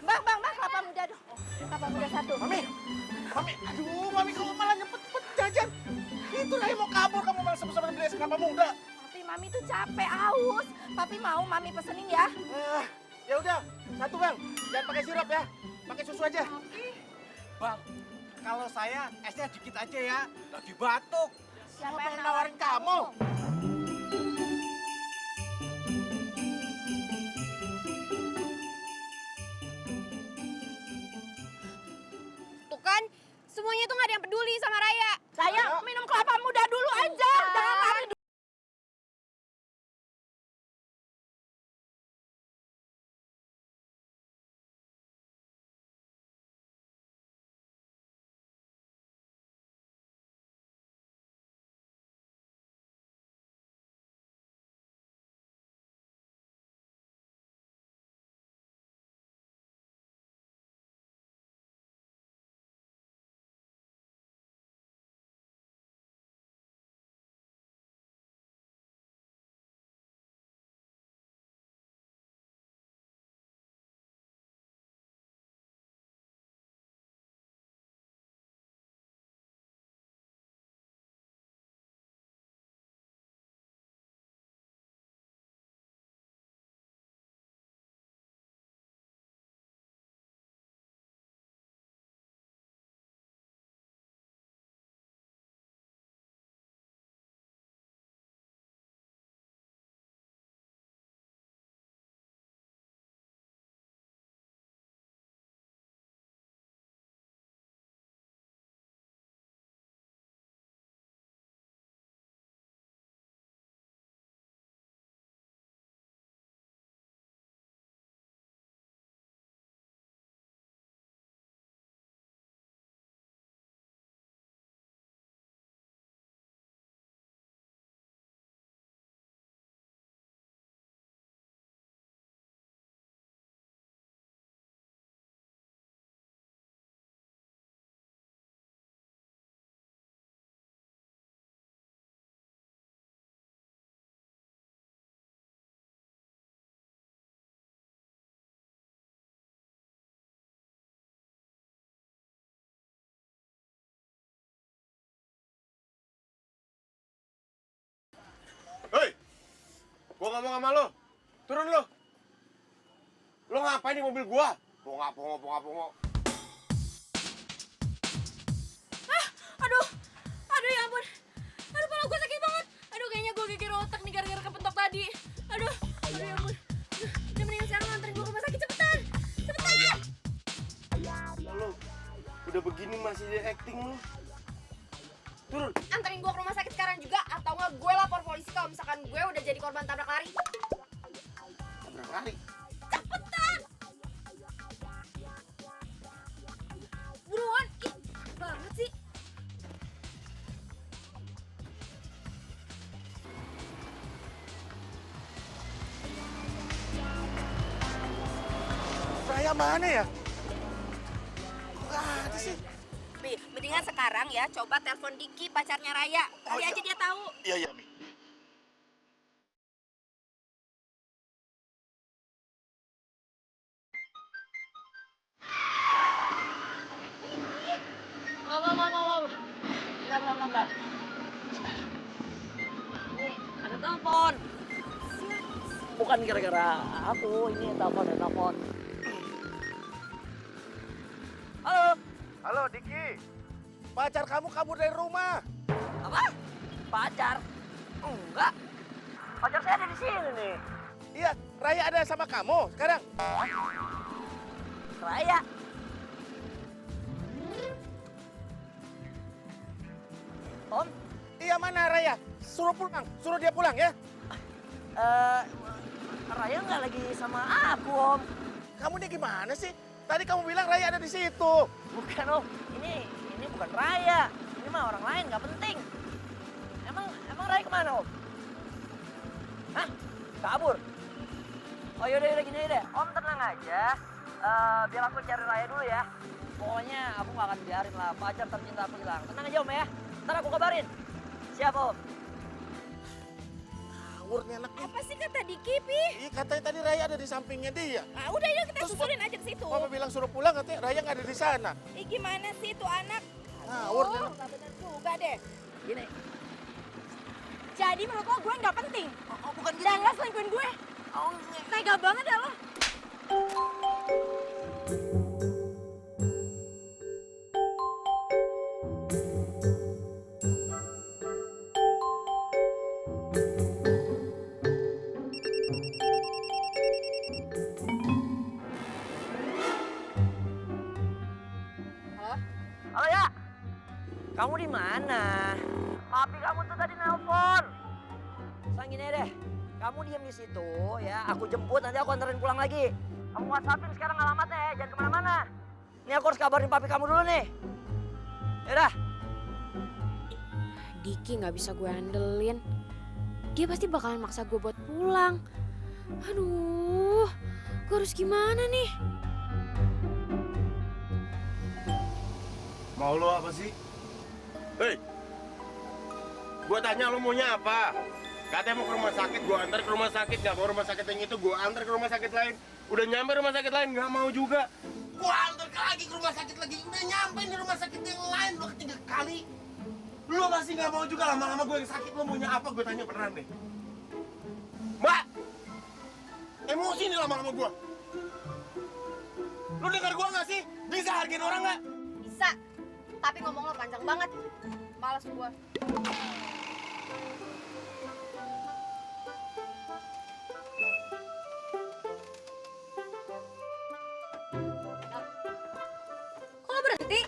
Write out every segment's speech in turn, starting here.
Bang, kelapa muda dong. Kelapa muda satu. Mami, aduh, Mami kamu malah nyempet jajan. Itu Raya mau kabur, kamu malah sama-sama beli es kelapa muda. Tapi Mami tuh capek, haus. Papi mau Mami pesenin ya? Ya udah, satu bang, jangan pakai sirup ya, pakai susu aja. Bang, kalau saya esnya dikit aja ya, lagi batuk. Siapa yang nawarin kamu? Tuh kan, semuanya tuh gak ada yang peduli sama Raya. Sayang, minum kelapa muda dulu aja. Jangan lari dulu. Hei, gua ngomong sama lo, turun lo. Lo ngapain di mobil gua? Pongo. Aduh ya ampun. Aduh, kepala gue sakit banget. Aduh, kayaknya gue geger otak nih gara-gara kepentok tadi. Aduh ya ampun. Udah mendingan sekarang nganterin gue ke rumah sakit, cepetan. Lo udah begini masih di acting lo. Turun. Anterin gue ke rumah sakit sekarang juga, atau nggak gue lapor polisi kalau misalkan gue udah jadi korban tabrak lari. Tabrak lari. Cepetan. Buruan. Ih, banget sih. Raya mana ya? Kok gak ada sih? Pi, mendingan sekarang ya coba telepon Diki, pacarnya Raya. Kali aja dia tahu. Iya, Mi. Enggak. Ada telepon. Bukan gara-gara aku, ini telepon. Halo. Halo, Diki. Pacar kamu kabur dari rumah. Apa? Pacar? Enggak. Pacar saya ada di sini nih. Iya, Raya ada sama kamu sekarang. Raya. Om? Iya, mana Raya? Suruh dia pulang ya. Raya nggak lagi sama aku, Om. Kamu nih gimana sih? Tadi kamu bilang Raya ada di situ. Bukan, Om. Ini bukan Raya. Ini mah orang lain, nggak penting. Emang Raya kemana, Om? Hah? Kabur? Oh yaudah gini deh. Om tenang aja. Biar aku cari Raya dulu ya. Pokoknya aku nggak akan biarin lah pacar tercinta aku hilang. Tenang aja, Om ya. Ntar aku kabarin. Siap, Om. kabur nih anaknya. Apa sih kata Diki, Pi? Iya katanya tadi Raya ada di sampingnya dia. Ah, udah yuk kita Terus, susulin aja ke situ. Papa bilang suruh pulang katanya Raya nggak ada di sana. Ih, gimana sih itu anak? Ngawur nih. Nggak bener juga deh. Gini. Jadi menurut lo gue nggak penting? bukan gitu. Dan lo selingkuhin gue? Tega banget ya lo. Halo? Halo ya, kamu di mana? Papi kamu tuh tadi nelpon. Sang gini deh, kamu diem di situ ya. Aku jemput nanti aku anterin pulang lagi. Kamu WhatsAppin sekarang alamatnya ya, jangan kemana-mana. Ini aku harus kabarin papi kamu dulu nih. Yaudah. Diki nggak bisa gue handelin. Dia pasti bakalan maksa gue buat pulang. Aduh, gue harus gimana nih? Mau lo apa sih? Hei, gua tanya lo maunya apa? Katanya mau ke rumah sakit, gua antar ke rumah sakit. Nggak mau rumah sakit yang itu, gua antar ke rumah sakit lain. Udah nyampe rumah sakit lain, nggak mau juga. Gua antar lagi ke rumah sakit lagi. Udah nyampe di rumah sakit yang lain, lo ketiga kali. Lo masih nggak mau juga, lama-lama gua yang sakit. Lo maunya apa? Gua tanya beneran deh. Mbak! Emosi nih lama-lama gua. Lo dengar gua nggak sih? Bisa hargain orang nggak? Bisa, tapi ngomong lo panjang banget. Males gue. Kok lo berhenti?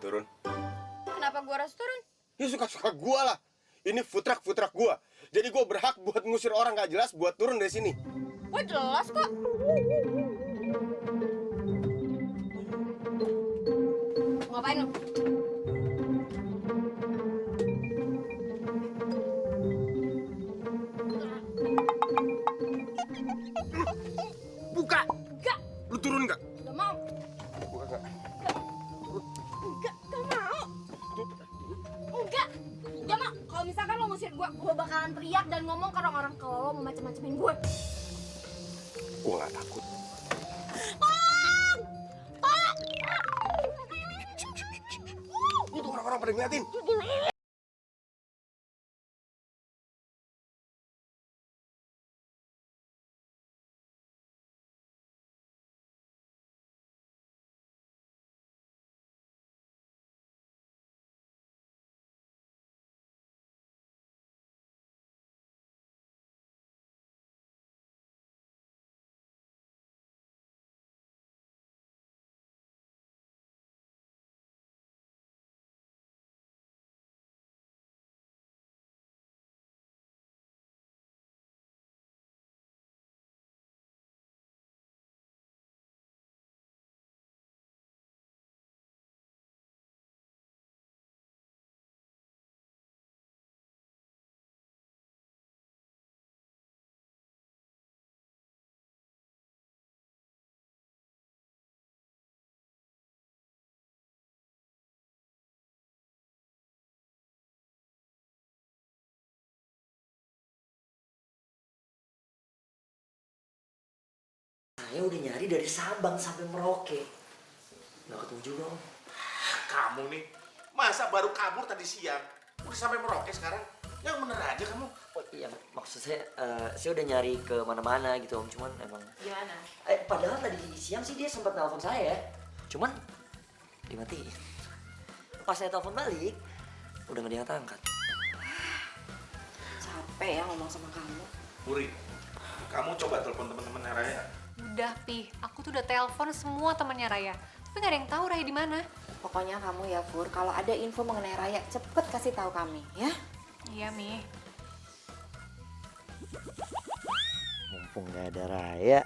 Turun. Kenapa gue harus turun? Ya suka-suka gua lah. Ini food truck gua. Jadi gua berhak buat ngusir orang gak jelas buat turun dari sini. Gue jelas kok. Ngapain lo? Buka! Enggak, Lu turun nggak? gak mau. Buka nggak? Gak mau. Enggak, gak mau. Kalau misalkan lo ngusir gue bakalan teriak dan ngomong ke orang-orang kalau lo mau macem-macemin gue. Gua nggak takut. Tolong! Tolong! Itu orang-orang pada ngeliatin. Saya udah nyari dari Sabang sampai Merauke. Nggak ketemu juga, Om. Kamu nih, masa baru kabur tadi siang? Udah sampai Merauke sekarang? Yang bener aja kamu. Oh iya, maksud saya udah nyari ke mana-mana gitu, Om. Cuman emang... Gimana? Padahal tadi siang sih dia sempat nelpon saya. Cuman dimatiin. Pas saya telepon balik, udah nggak diangkat-angkat. Capek ya ngomong sama kamu. Puri, kamu coba telepon teman-temannya Raya. Udah, Pi. Aku tuh udah telepon semua temannya Raya. Tapi gak ada yang tahu Raya di mana. Pokoknya kamu ya, Fur, kalau ada info mengenai Raya, cepet kasih tahu kami, ya? Iya, Mi. Mumpung nggak ada Raya,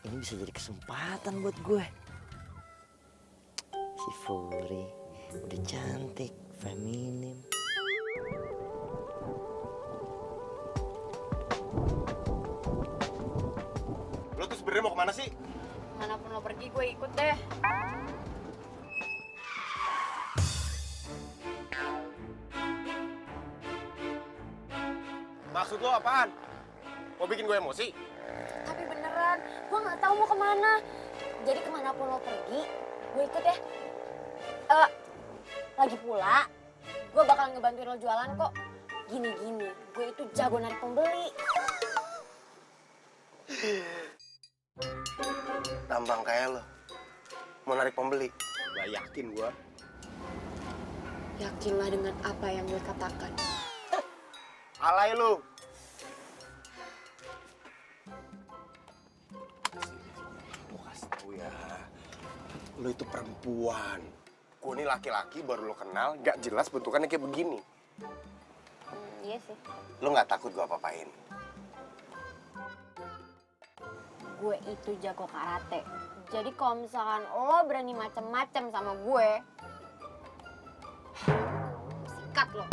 ini bisa jadi kesempatan buat gue. Si Furi udah cantik, feminim. Lo tuh sebenarnya mau kemana sih? Manapun lo pergi, gue ikut deh. Maksud lo apaan? Mau bikin gue emosi? Tapi beneran, gue nggak tahu mau kemana. Jadi kemanapun lo pergi, gue ikut ya. Lagi pula, gue bakal ngebantuin lo jualan kok. Gini-gini, gue itu jago narik pembeli. Tampang kayak lo. Mau narik pembeli. Gak yakin gue. Yakinlah dengan apa yang gue katakan. Alay lo. Gue kasih tau ya. Lo itu perempuan. Gue ini laki-laki baru lo kenal. Gak jelas bentukannya kayak begini. Iya sih. Lo gak takut gue apa-apain? Gue itu jago karate. Jadi kalau misalkan lo berani macem-macem sama gue, sikat lo.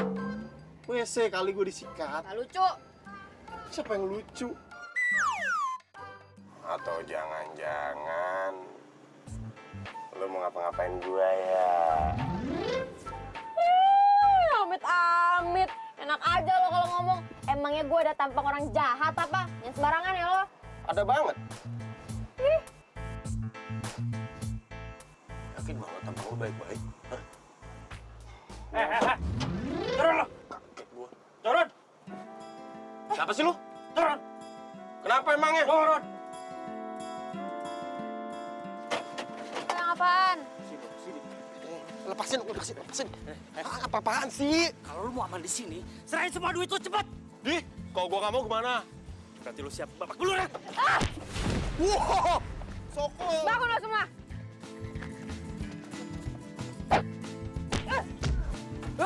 WC kali gue disikat. Gak lucu. Siapa yang lucu? Atau jangan-jangan lo mau ngapa-ngapain gue ya? Amit-amit. Enak aja lo kalau ngomong. Emangnya gue ada tampang orang jahat apa? Yang sembarangan ya lo? Ada banget. Yakin banget tampang lo baik-baik? Hah? Turun lo. Kaget gue. Turun. Siapa sih lo? Turun. Kenapa emangnya? Turun. Yang apaan? Lepasin. Apa-apaan sih? Kalau lu mau aman di sini, serahin semua duit lu cepet. Di, kalau gua nggak mau gimana? Berarti lu siap babak belur ya? Wow, Soko. Bangun lo semua.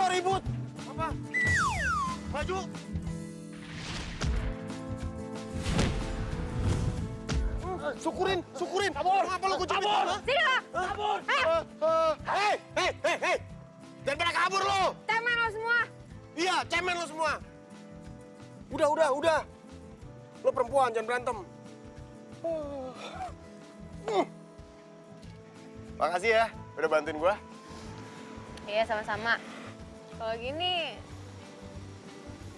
Ribut. Apa? Maju. Syukurin. Kabur. Apa lo kucing? Kabur. Sini lo. Kabur. Hei. Jangan pada kabur lo. Temen lo semua. Iya, cemen lo semua. Udah. Lo perempuan, jangan berantem. Makasih ya, udah bantuin gua. Iya sama-sama. Kalau gini,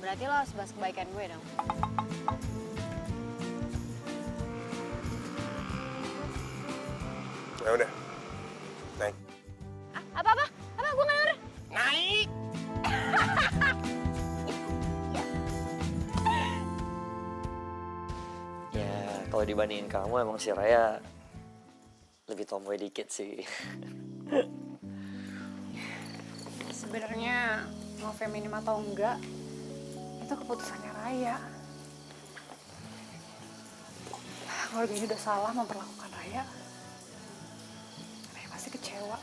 berarti lo harus bahas kebaikan gue dong. Ya udah. Naik. Apa? Gue nggak denger. Naik. Ya, kalau dibandingin kamu emang si Raya lebih tomboy dikit sih. Sebenarnya mau feminim atau enggak, itu keputusannya Raya. Keluarga ini udah salah memperlakukan Raya. Raya pasti kecewa.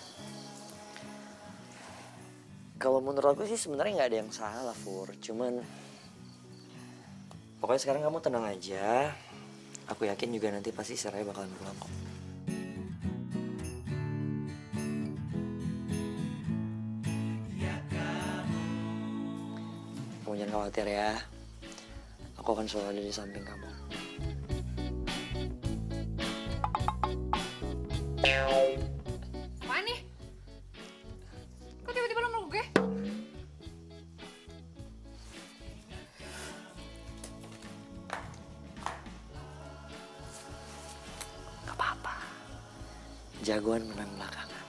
Kalau menurut aku sih sebenarnya nggak ada yang salah, Fur. Cuman pokoknya sekarang kamu tenang aja. Aku yakin juga nanti pasti si Raya bakalan pulang kok. Kamu jangan khawatir ya. Aku akan selalu ada di samping kamu. Apaan nih? Kok tiba-tiba lo meluk gue? Gak apa-apa. Jagoan menang belakangan.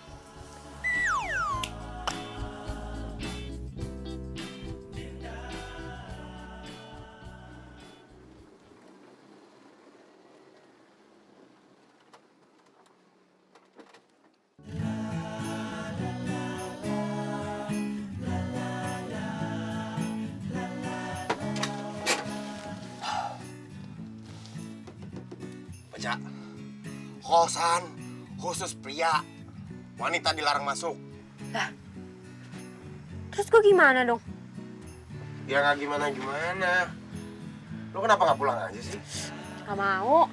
Baca. Kosan khusus pria. Wanita dilarang masuk. Terus gue gimana dong? Ya nggak gimana. Lo kenapa nggak pulang aja sih? Gak mau.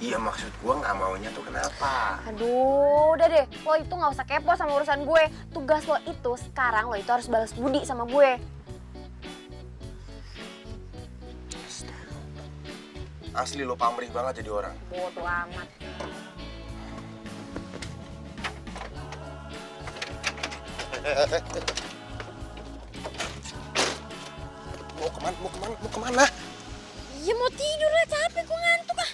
Iya maksud gua nggak maunya tuh kenapa? Aduh, udah deh. Lo itu gak usah kepo sama urusan gue. Tugas lo itu sekarang lo itu harus balas budi sama gue. Asli lo pamrih banget jadi orang. Bodoh amat. Mau kemana? Mau kemana? Ya mau tidur lah, capek gue ngantuk ah.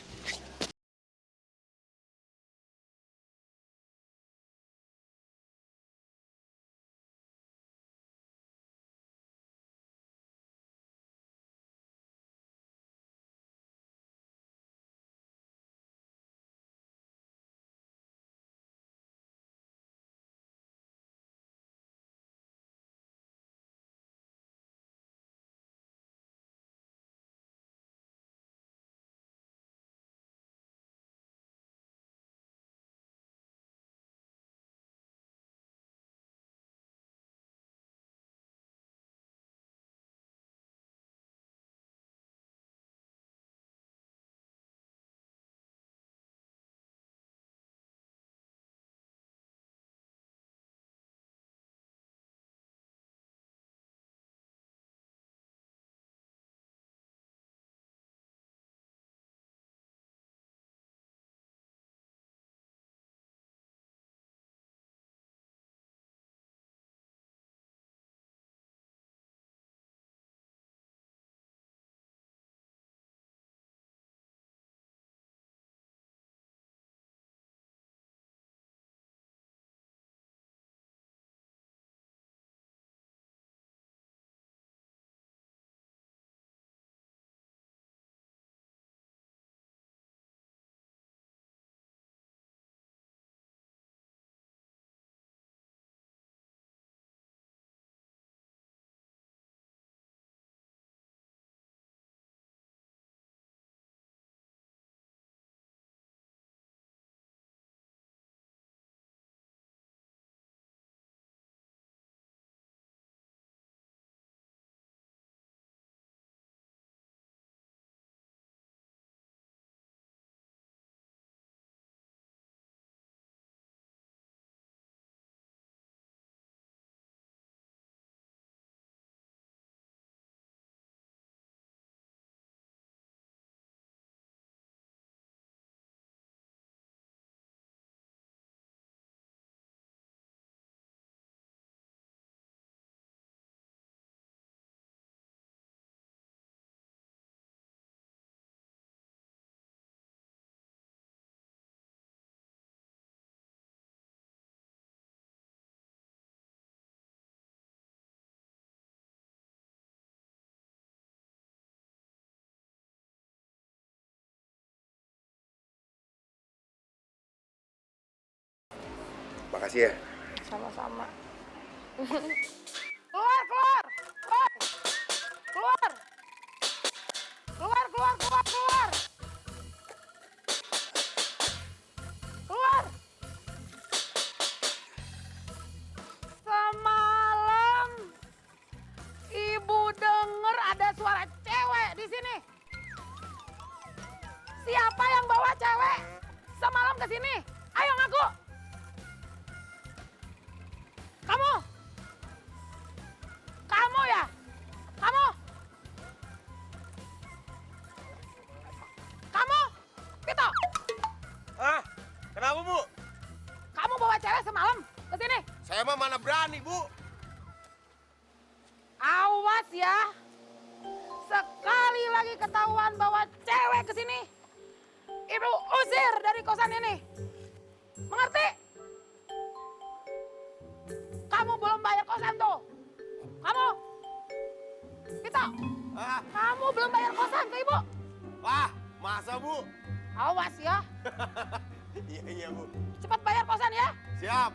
Makasih ya. Sama-sama. Keluar, keluar! Keluar! Keluar! Keluar, keluar, keluar, keluar! Keluar! Semalam ibu denger ada suara cewek di sini. Siapa yang bawa cewek semalam ke sini? Ayo ngaku. Kamu? Kamu ya? Kamu? Kamu? Pito, Ah, kenapa Bu? kamu bawa cewek semalam ke sini? Saya mah mana berani Bu. Awas ya. Sekali lagi ketahuan bawa cewek ke sini, ibu usir dari kosan ini. Mengerti? Kamu belum bayar kosan tuh. Kamu? Pito, Ah, kamu belum bayar kosan ke ibu. wah, masa Bu? Awas ya. Iya Bu. Cepat bayar kosan ya. Siap.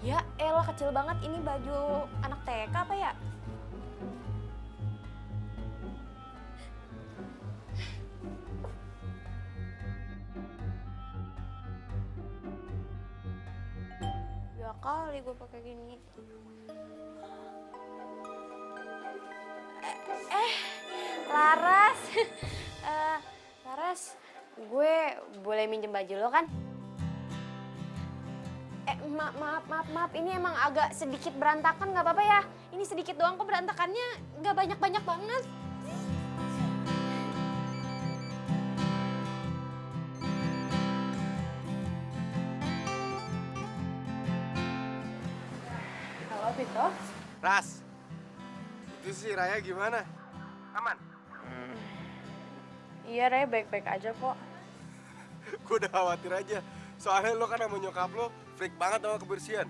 Ya elah kecil banget, ini baju anak TK apa ya? Ya kali gue pakai gini. Laras, Laras, gue boleh minjem baju lo kan? Maaf, ini emang agak sedikit berantakan, nggak apa-apa ya? Ini sedikit doang kok berantakannya, nggak banyak-banyak banget. Vito. Ras, itu si Raya gimana? Aman? Iya, Raya baik-baik aja kok. Gue udah khawatir aja. Soalnya lo kan sama nyokap lo freak banget sama kebersihan.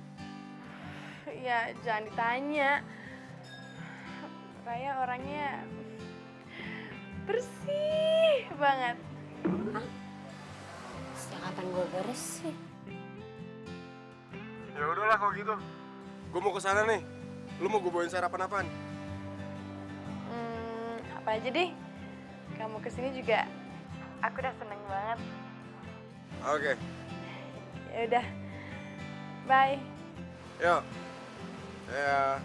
Ya, jangan ditanya. Raya orangnya bersih banget. Sejak kapan gue bersih? Ya udahlah kalau gitu. Gue mau ke sana nih. Lo mau gue bawain sarapan apaan? Apa aja deh. Kamu kesini juga aku udah seneng banget. Oke. Ya udah. Bye. Yuk. Ya.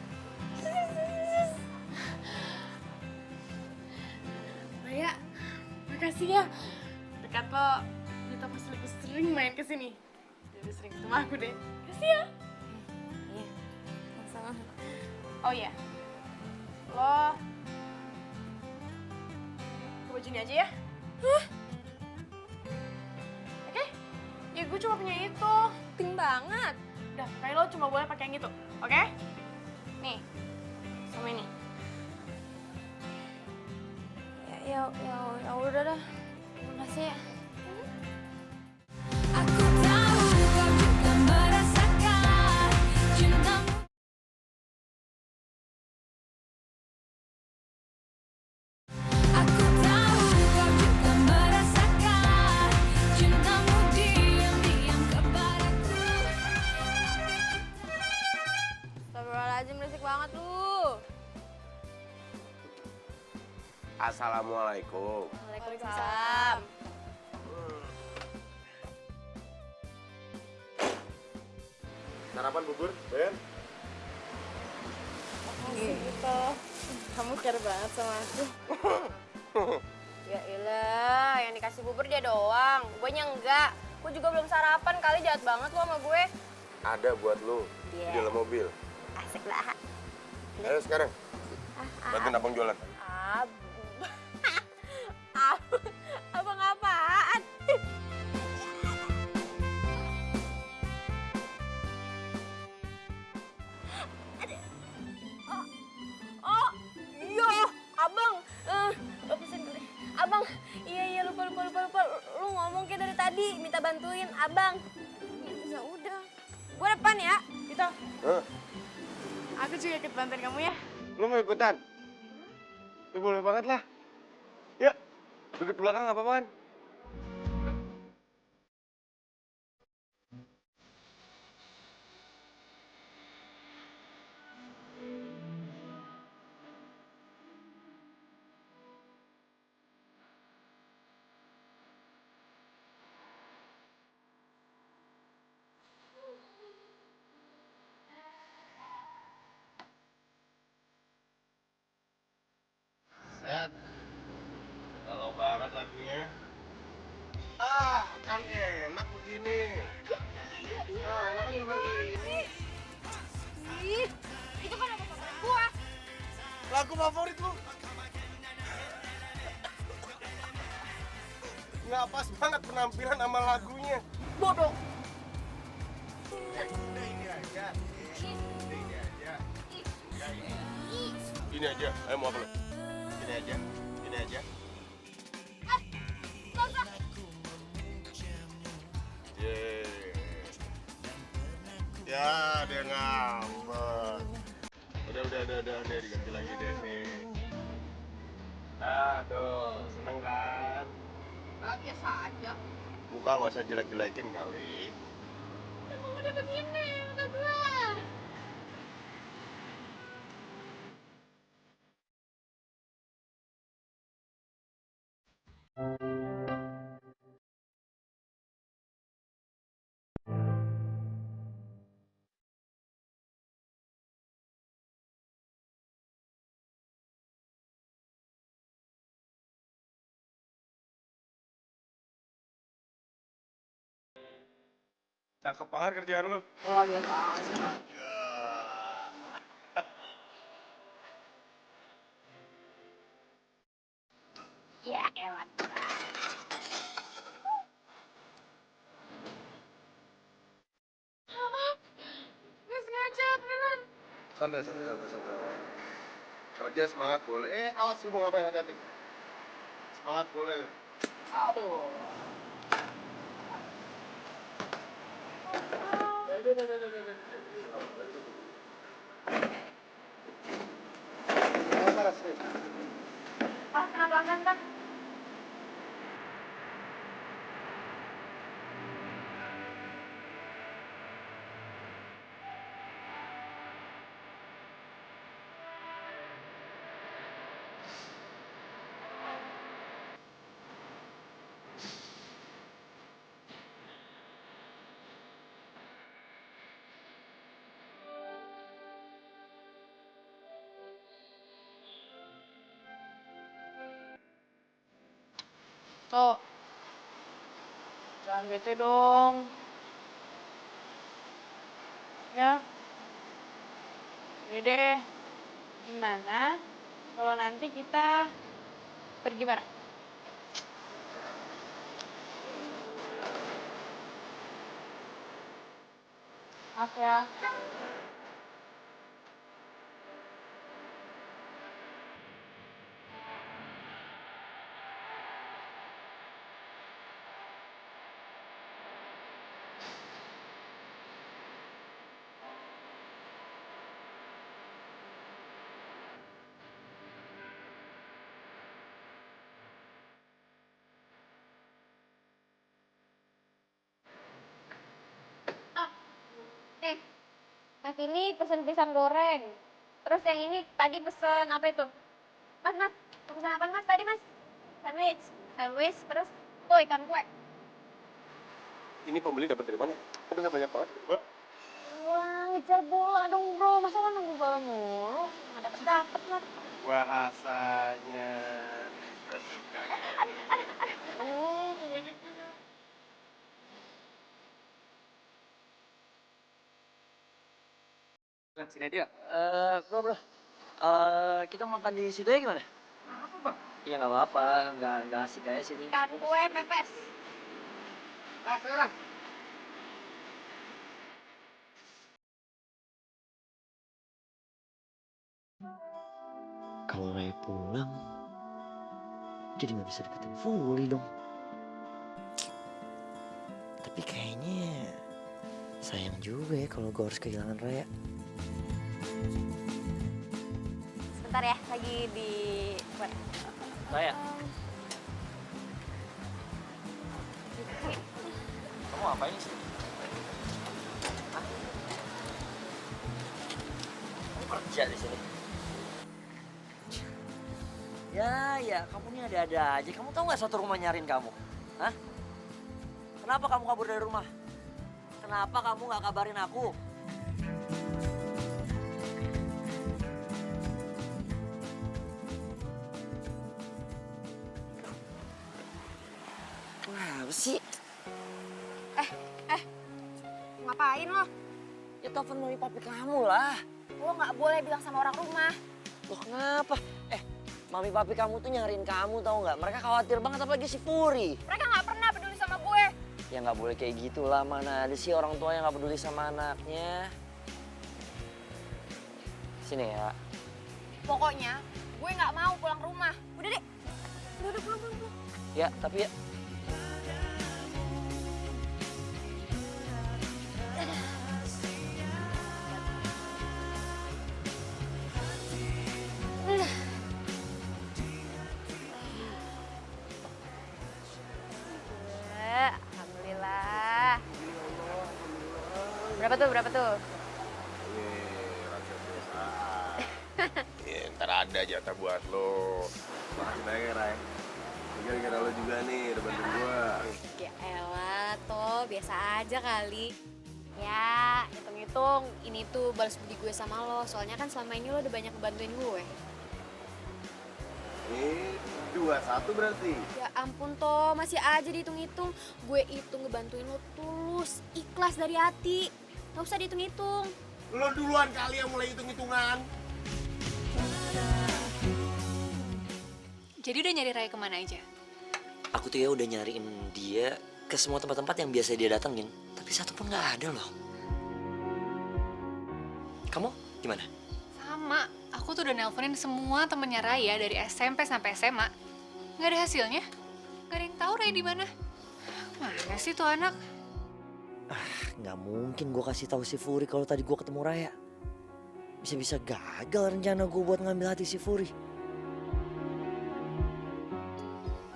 Raya, makasih ya. Dekat lo, kita pasti lebih sering main kesini. Jadi sering ketemu aku deh. Makasih ya. Iya, sama. Oh iya, lo ke baju ini aja ya. Oke? Ya gue cuma punya itu. Penting banget. Udah, kayak lo cuma boleh pakai yang itu, oke? Nih, sama ini. Ya udah dah. Makasih ya. Aku tahu kau juga merasakan cintamu. Aku tahu kau juga merasakan cintamu diam-diam kepadaku. Astagfirullahaladzim, berisik banget lu. Assalamualaikum. Waalaikumsalam. Sarapan bubur, Ben? Gitu. Kamu care banget sama aku. Ya ilah, yang dikasih bubur dia doang. Gue enggak. Gue juga belum sarapan, kali jahat banget lo sama gue. Ada buat lo di dalam mobil. Asik lah. Ayo sekarang. Bantuin abang jualan. Abang apaan? Oh, iya, abang. Pesen dulu. Abang, iya lupa. Lu ngomong kayak dari tadi, minta bantuin abang. Ya udah. Gue depan ya. Gitu. Hah? Aku juga ikut bantuin kamu ya. Lo mau ikutan? Ya boleh banget lah. Ya, duduk belakang apa apaan? Set. Kalau banget lagunya. Kan enak begini. Enak begini. Ih, itu kan lagu favorit gua. Lagu favorit lu. Nggak pas banget penampilan sama lagunya. Bodoh. Ini aja. Ayo mau apa lu? Ini aja. Gak usah. Ya, dia ngambek. Udah, nih diganti lagi deh nih. Nah, tuh, seneng kan? Biasa aja. Muka nggak usah jelek-jelekin kali. Emang udah begini, udah gua. Cakep banget kerjaan lu. Oh, biasa aja. Ya, ewan. Nggak sengaja, beneran. Santai, santai, santai, santai. Kerja semangat boleh. Awas lu mau ngapain hati-hati. Semangat boleh. Aduh. Pelan-pelan kan? Tuh, jangan bete dong. Ya, ini deh. Gimana kalau nanti kita pergi bareng? Maaf ya. Nih, Mas ini pesen pisang goreng. Terus yang ini tadi pesen apa itu? Mas, pesen apa mas tadi mas? Sandwich. Sandwich, terus tuh ikan kue. Ini pembeli dapat dari mana? Kok bisa banyak banget? Mbak? Wah, ngejar bola dong bro. Masa lo nunggu bola mulu? Nggak dapet mas. Bahasanya. Sini dia. Bro. Kita makan di situ ya gimana? Iya nggak apa-apa, nggak asik kayak sini. Ikan kue pepes. Kalau Raya pulang, jadi nggak bisa deketin Fuli dong. Tapi kayaknya sayang juga ya kalau gue harus kehilangan Raya. Sebentar ya, lagi di web. Raya, kamu ngapain sih? Hah? Kamu kerja di sini? Ya, kamu ini ada-ada aja. Kamu tahu nggak satu rumah nyariin kamu? Hah? Kenapa kamu kabur dari rumah? Kenapa kamu nggak kabarin aku? Kenapa sih? Ngapain lo? Ya telepon mami papi kamu lah. Lo nggak boleh bilang sama orang rumah. Loh kenapa? Mami papi kamu tuh nyariin kamu tahu nggak? Mereka khawatir banget apalagi si Puri. Mereka nggak pernah peduli sama gue. Ya nggak boleh kayak gitulah, mana ada sih orang tua yang nggak peduli sama anaknya. Sini ya. Pokoknya gue nggak mau pulang rumah. Udah deh. Udah pulang. Ya, tapi ya. Alhamdulillah. Berapa tuh? Rahasia perusahaan. Ntar ada jatah buat lo. Makasih banyak ya, Ray. Gara-gara lo juga nih, udah bantuin gua. Ya elah, toh biasa aja kali. Ya, hitung-hitung ini tuh balas budi gue sama lo. Soalnya kan selama ini lo udah banyak ngebantuin gue. 2-1 berarti. Ya ampun toh, masih aja dihitung-hitung. Gue itu ngebantuin lo tulus, ikhlas dari hati. Gak usah dihitung-hitung. Lo duluan kali yang mulai hitung-hitungan. Jadi udah nyari Raya kemana aja? Aku tuh ya udah nyariin dia ke semua tempat-tempat yang biasa dia datengin. Tapi satu pun nggak ada loh. Kamu Gimana? Sama, aku tuh udah nelponin semua temennya Raya dari SMP sampai SMA. Nggak ada hasilnya. Nggak ada yang tahu Raya di mana. Mana sih tuh anak? Nggak mungkin gue kasih tahu si Furi kalau tadi gue ketemu Raya. Bisa-bisa gagal rencana gue buat ngambil hati si Furi.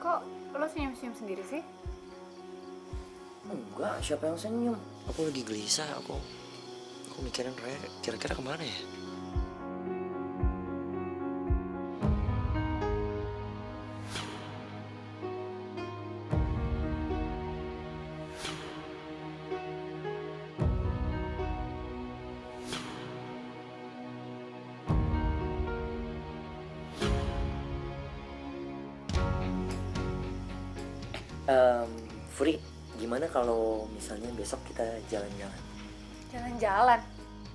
Kok lo senyum-senyum sendiri sih? Enggak, siapa yang senyum? Aku lagi gelisah, aku mikirin Raya kira-kira kemana ya? Furi, gimana kalau misalnya besok kita jalan-jalan? Jalan-jalan?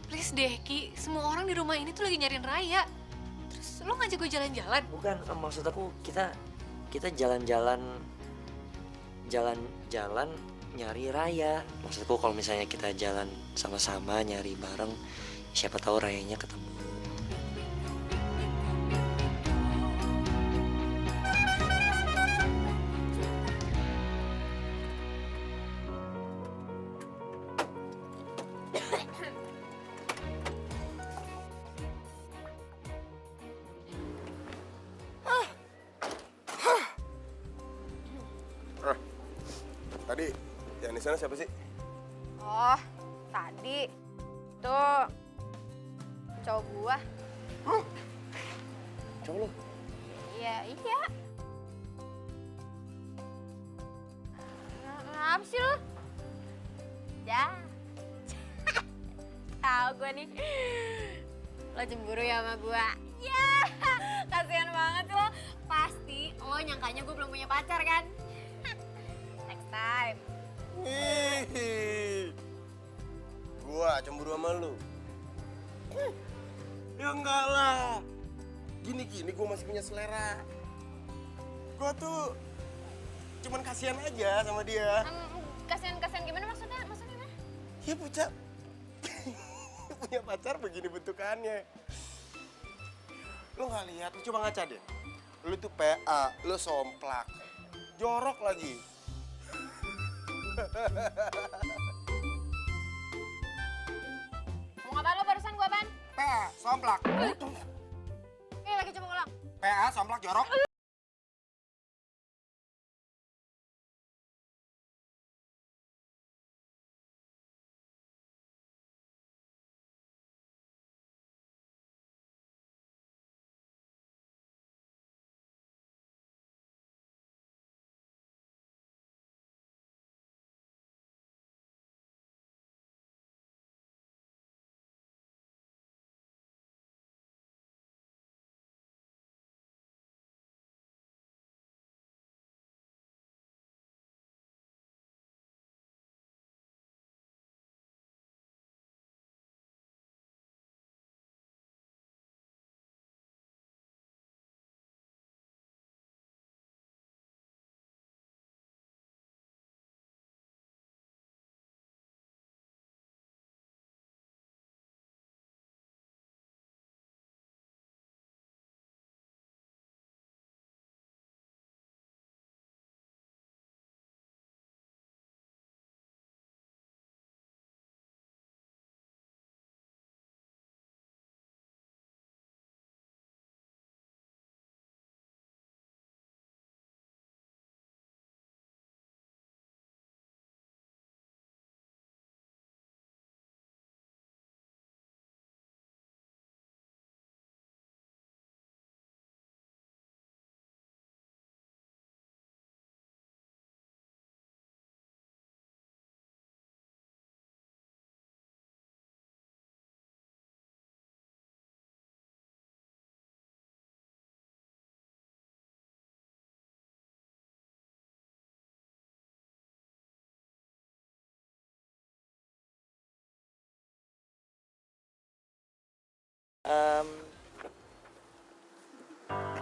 Please deh, Ki. Semua orang di rumah ini tuh lagi nyariin Raya. Terus lo ngajak gue jalan-jalan? Bukan, maksud aku kita jalan-jalan nyari Raya. Maksudku kalau misalnya kita jalan sama-sama nyari bareng, siapa tahu Rayanya ketemu. Tadi yang di sana siapa sih? Oh, tadi tuh cowok gua. Cowok lo? Iya. Apa sih lo? Ya. Tahu gua nih. Lo cemburu ya sama gua. Ya, kasihan banget sih lo. Pasti lo nyangkanya gua belum punya pacar kan? Next time. Gua cemburu sama lu. Ya enggak lah. Gini-gini gua masih punya selera. Gua tuh cuman kasihan aja sama dia. Kasihan gimana maksudnya? Maksudnya gimana? Ya punya punya pacar begini bentukannya. Lu nggak lihat? Lu coba ngaca deh. Lu tuh PA, lu somplak, jorok lagi. Mau ngapain lo barusan gua, Ban? PA, somplak. Lagi coba ngulang. PA, somplak, jorok.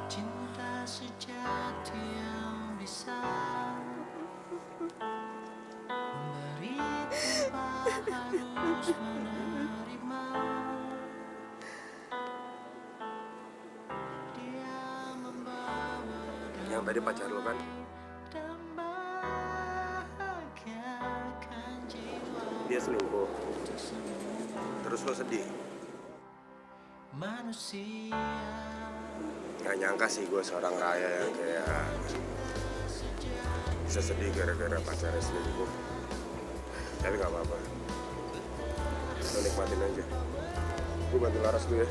Cinta sejati yang bisa memberi tanpa harus menerima. yang tadi pacar lo kan? dan bahagiakan jiwa Dia selingkuh. Terus lo sedih? manusia. Gak nyangka sih gue seorang raya yang kayak bisa sedih gara-gara pacarnya selingkuh. Tapi gak apa-apa. Lo nikmatin aja. Gue bantu Laras dulu ya.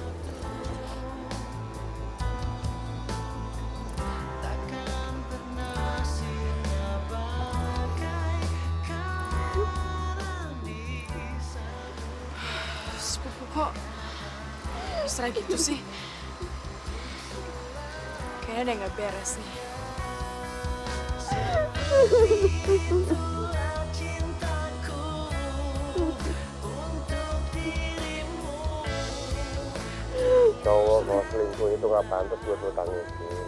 Takkan pernah sirna bagaikan di sana. Sepupu kok mesra gitu sih? Kayaknya ada yang gak beres nih. Itulah cintaku untuk dirimu. Cowok kalau selingkuh itu gak pantas buat lo tangisin.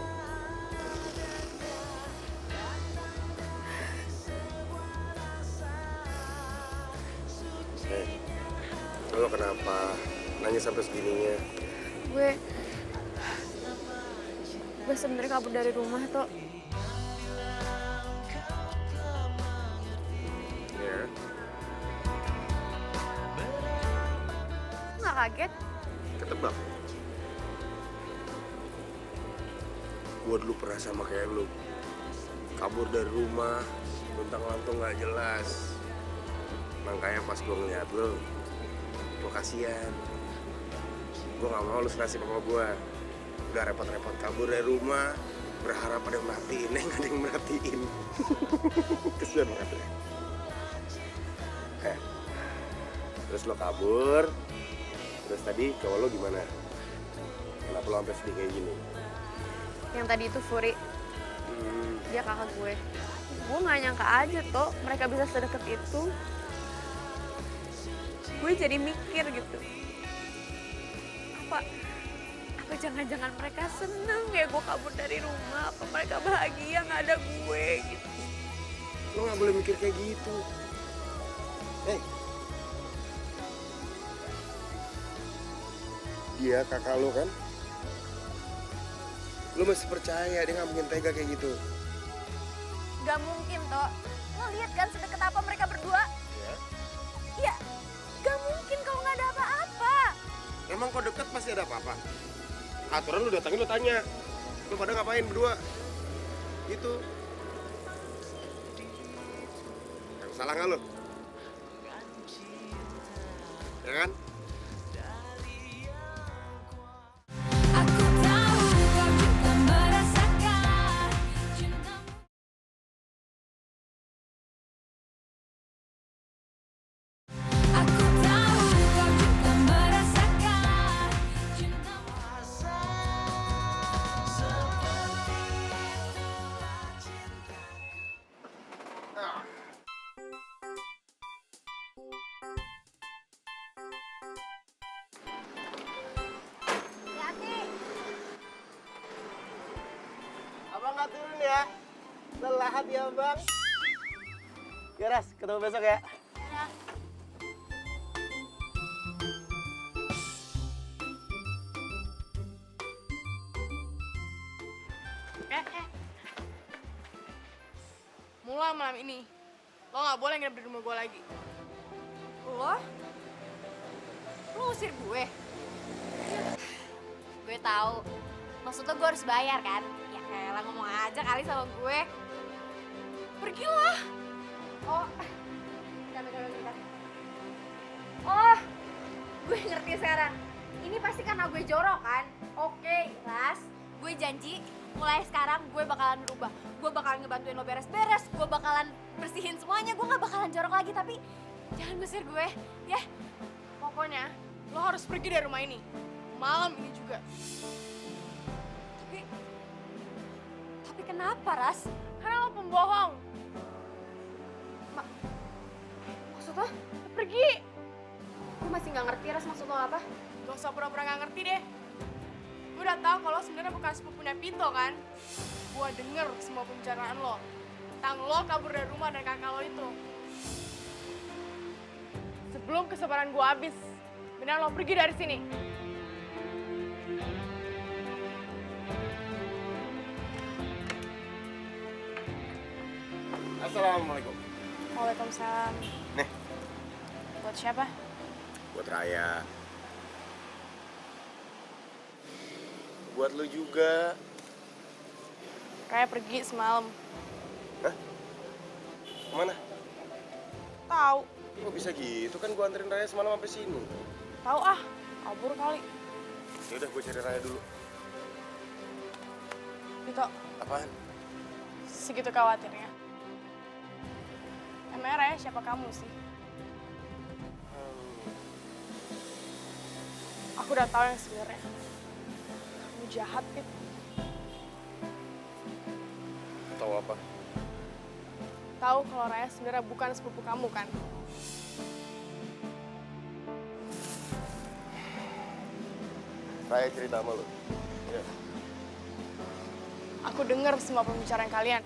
Lo kenapa? Nanya sampai segininya. Gue sebenarnya kabur dari rumah tuh. Ya. Nggak kaget? Ketebak. Gue dulu pernah sama kayak lu. Kabur dari rumah, luntang-lantung gak jelas. Makanya pas gue ngeliat lu, gue kasihan. Gue gak mau lu serasi sama gue. Udah repot-repot kabur dari rumah, berharap ada yang merhatiin, gak ada yang merhatiin. Kesian banget ya. Terus lo kabur, terus tadi cowok lo gimana? Kenapa lo sampai sedih kayak gini? Yang tadi itu Furi, dia kakak gue. Gue nggak nyangka aja tuh mereka bisa sedekat itu. Gue jadi mikir gitu. Apa jangan-jangan mereka seneng ya gue kabur dari rumah? Apa mereka bahagia nggak ada gue gitu? Lo nggak boleh mikir kayak gitu. Dia kakak lo kan? Lo masih percaya dia nggak mungkin tega kayak gitu? Gak mungkin toh. Lo lihat kan sedekat apa mereka berdua? Ya, gak mungkin kalau nggak ada apa-apa. Emang kok deket pasti ada apa-apa? Aturan lu datangin lu tanya. Lu pada ngapain berdua? Gitu. Yang salah nggak lu? Ya kan? Aku tahu kau juga merasakan cintamu. Aku tahu kau juga merasakan cintamu. Seperti itulah cinta. Hati. Abang nggak turun ya? Lelah hati abang. Ya Ras, ketemu besok ya. Mulai malam ini, lo gak boleh nginep di rumah gue lagi. Lo? Lo ngusir gue? Gue tahu. Maksudnya gue harus bayar kan? Ya kayak ngomong aja kali sama gue. Pergilah. Oh, bentar. Oh, gue ngerti sekarang. Ini pasti karena gue jorok kan? Oke, Ras. Gue janji mulai sekarang gue bakalan berubah. Gue bakalan ngebantuin lo beres-beres. Gue bakalan bersihin semuanya. Gue gak bakalan jorok lagi, tapi jangan ngusir gue, ya? Pokoknya, lo harus pergi dari rumah ini. Malam ini juga. Tapi kenapa, Ras? Karena lo pembohong. Maksud lo? Pergi. Gue masih gak ngerti, Ras, maksud lo apa? Gak usah pura-pura gak ngerti deh. Gue udah tahu kalau sebenarnya bukan sepupunya Pito kan. Gue denger semua pembicaraan lo. Tentang lo kabur dari rumah dan kakak lo itu. Sebelum kesabaran gue habis, benar lo pergi dari sini. Assalamualaikum. Waalaikumsalam. Nih, Buat siapa? buat Raya. Buat lu juga. Raya pergi semalam. Hah? Kemana? Tahu. Kok bisa gitu? Kan gua anterin Raya semalam sampai sini. Tahu ah. Kabur kali. Ya udah, gua cari Raya dulu. Gitu. Apaan? Segitu khawatirnya. Emangnya Raya siapa kamu sih? Aku udah tahu yang sebenarnya. Kamu jahat, Pit. Tahu apa? Tahu kalau Raya sebenarnya bukan sepupu kamu kan? Raya cerita sama lu. Ya. Aku dengar semua pembicaraan kalian.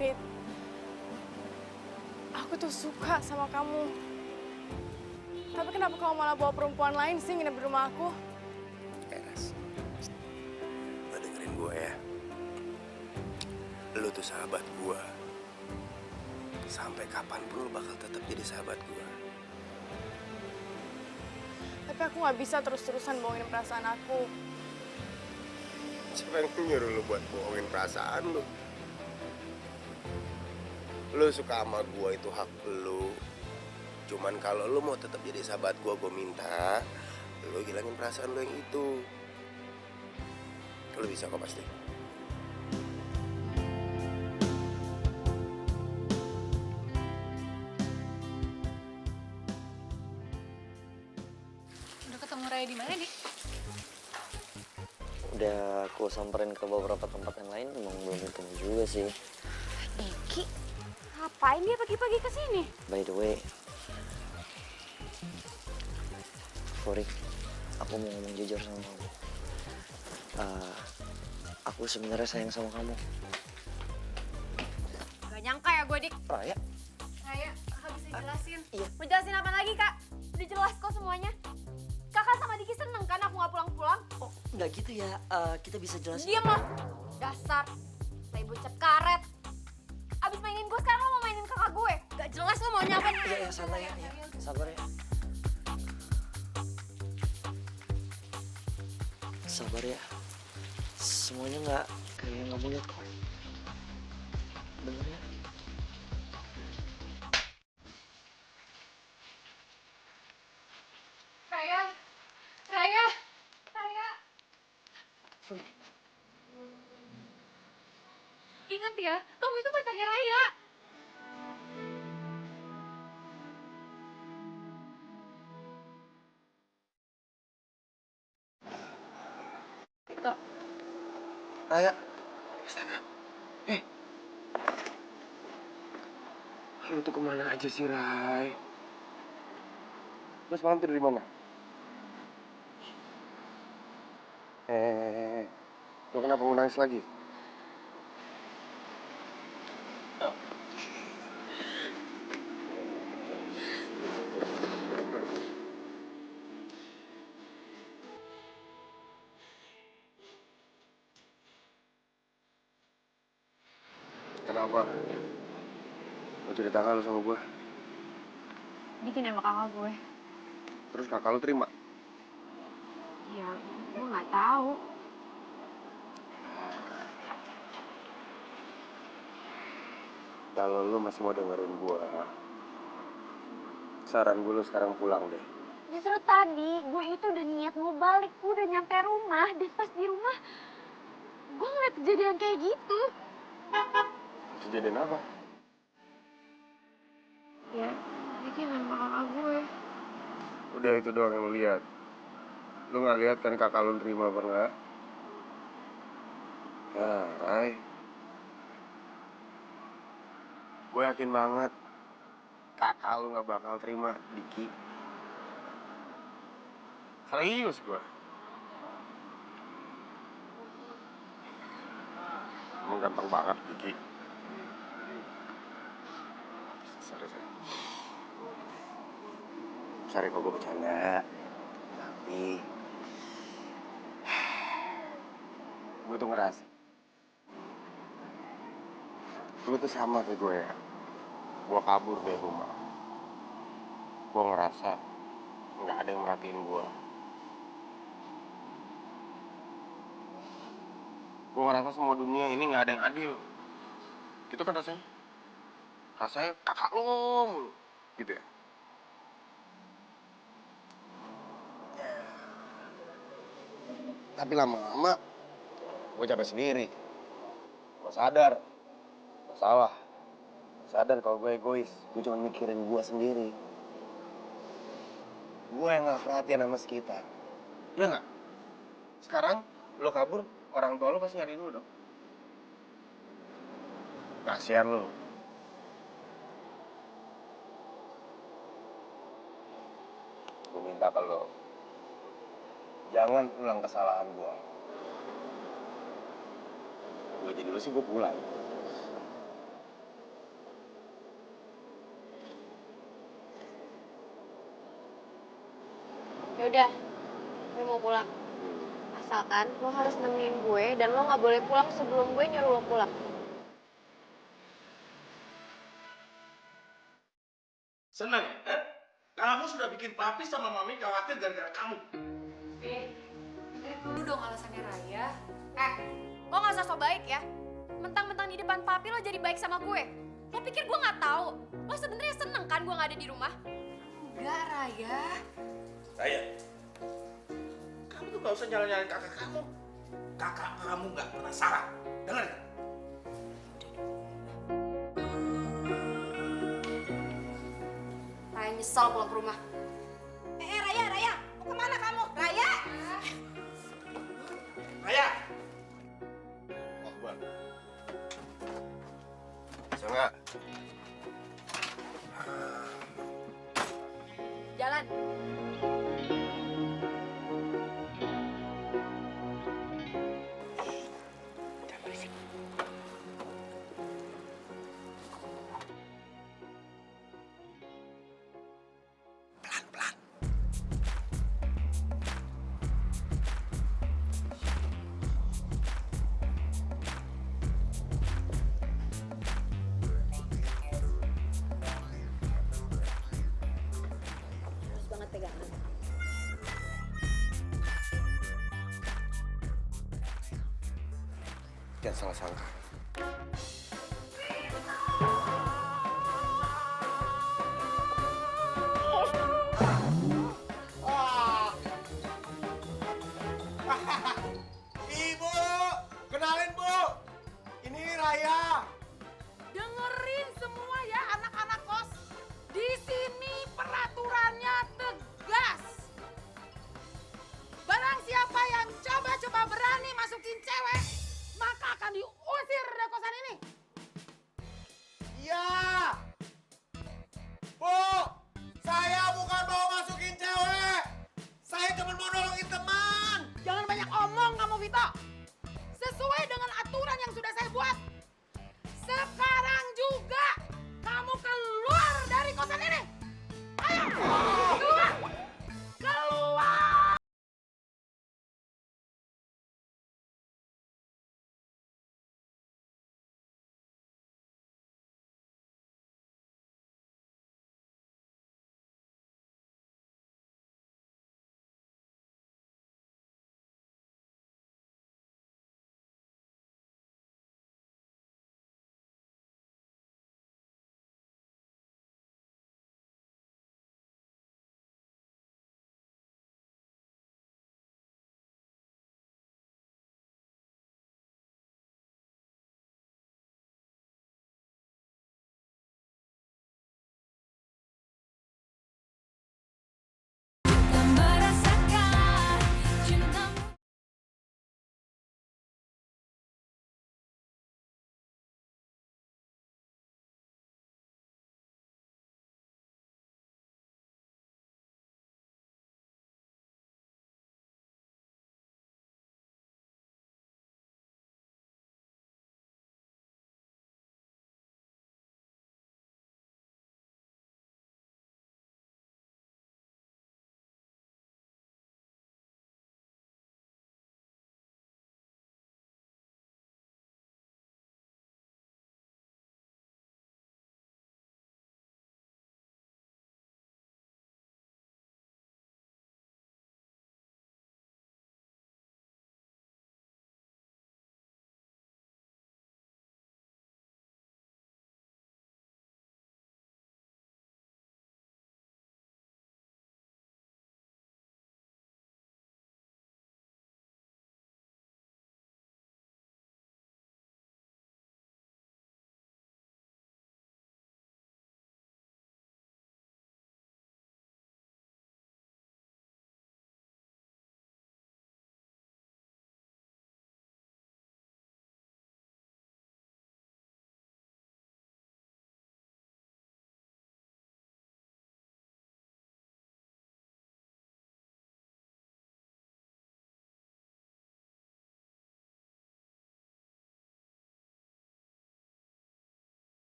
Pit, aku tuh suka sama kamu. Tapi kenapa kamu malah bawa perempuan lain sih nginep di rumah aku? Eras, lo dengerin gue ya. Lo tuh sahabat gue. Sampai kapanpun lo bakal tetap jadi sahabat gue. Tapi aku nggak bisa terus-terusan bohongin perasaan aku. Siapa yang nyuruh lo buat bohongin perasaan lo? Lo suka sama gue itu hak lo. Cuman kalau lo mau tetap jadi sahabat gue minta lo hilangin perasaan lo yang itu. Lo bisa kok pasti. Udah ketemu Raya di mana, Dik? Udah aku samperin ke beberapa tempat yang lain, emang belum ketemu juga sih. Diki, ngapain dia pagi-pagi ke sini? By the way, Furi, aku mau ngomong jujur sama kamu. Aku sebenarnya sayang sama kamu. Gak nyangka ya gue, Dik. Raya? Raya, Kakak bisa jelasin. Mau jelasin apa lagi, Kak? Udah jelas kok semuanya. Kakak sama Diki seneng kan aku gak pulang-pulang? Oh, nggak gitu ya. Kita bisa jelasin. Diam lo. Dasar. Kayak bocap karet. Abis mainin gue sekarang lo mau mainin kakak gue. Gak jelas lo maunya apa. Iya, sabar ya. Sabar ya. Sabar ya. Semuanya nggak kayak yang kamu lihat kok. Bener ya? Raya! Raya! Raya! Ingat ya, kamu itu pacarnya Raya. Raya. Lu tuh kemana aja sih, Ray? Lu semalam tidur di mana? Lu kenapa mau nangis lagi? Kenapa? Lu cerita lu sama gue? Bikin sama kakak gue. Terus kakak lu terima? Ya, gue gak tahu. Kalau lu masih mau dengerin gue, saran gue lu sekarang pulang deh. Justru tadi gue itu udah niat mau balik. Gue udah nyampe rumah. Dan pas di rumah, gue ngeliat kejadian kayak gitu. Kejadian apa? Ya, bikin sama kakak gue. Udah itu doang yang lu lihat. Lu nggak lihat kan kakak lu terima apa enggak? Ya, Ray. Gue yakin banget kakak lu nggak bakal terima Diki. Serius gue. Emang gampang banget Diki. Sorry. Sorry kok gue bercanda. Tapi gue tuh ngerasa Lu tuh sama kayak gue ya. Gue kabur dari rumah. Gue ngerasa nggak ada yang merhatiin gue. Gue ngerasa semua dunia ini nggak ada yang adil. Gitu kan rasanya? Rasanya kakak lo mulu. Gitu ya? Tapi lama-lama gue capek sendiri. Gue sadar. Gue salah. Sadar kalau gue egois. Gue cuma mikirin gue sendiri. Gue yang gak perhatian sama sekitar. Iya nggak? Sekarang lo kabur, orang tua lo pasti nyari lo dong. Kasian lo. Gue minta ke lo, jangan ulang kesalahan gue. Gue jadi lo sih gue pulang. Yaudah, gue mau pulang. Asalkan lo harus nemenin gue dan lo nggak boleh pulang sebelum gue nyuruh lo pulang. Senang ya? Kamu sudah bikin papi sama mami khawatir gara-gara kamu. Dengerin dulu dong alasannya Raya. Lo nggak usah so baik ya. Mentang-mentang di depan papi lo jadi baik sama gue. Lo pikir gue nggak tahu? Lo sebenarnya seneng kan gue nggak ada di rumah? Enggak, Raya. Raya, kamu tuh gak usah nyalain kakak kamu. Kakak kamu gak pernah salah. Dengar ya? Raya nyesel pulang ke rumah. Raya, mau kemana kamu? Raya! Raya! Wah, Bang. Bisa nggak? Jalan. Terus banget pegangan. Jangan salah sangka. Ibu, kenalin Bu. Ini Raya. Dengerin semua ya anak-anak kos. Di sini peraturannya tegas. Barang siapa yang coba-coba berani masukin cewek, maka akan diusir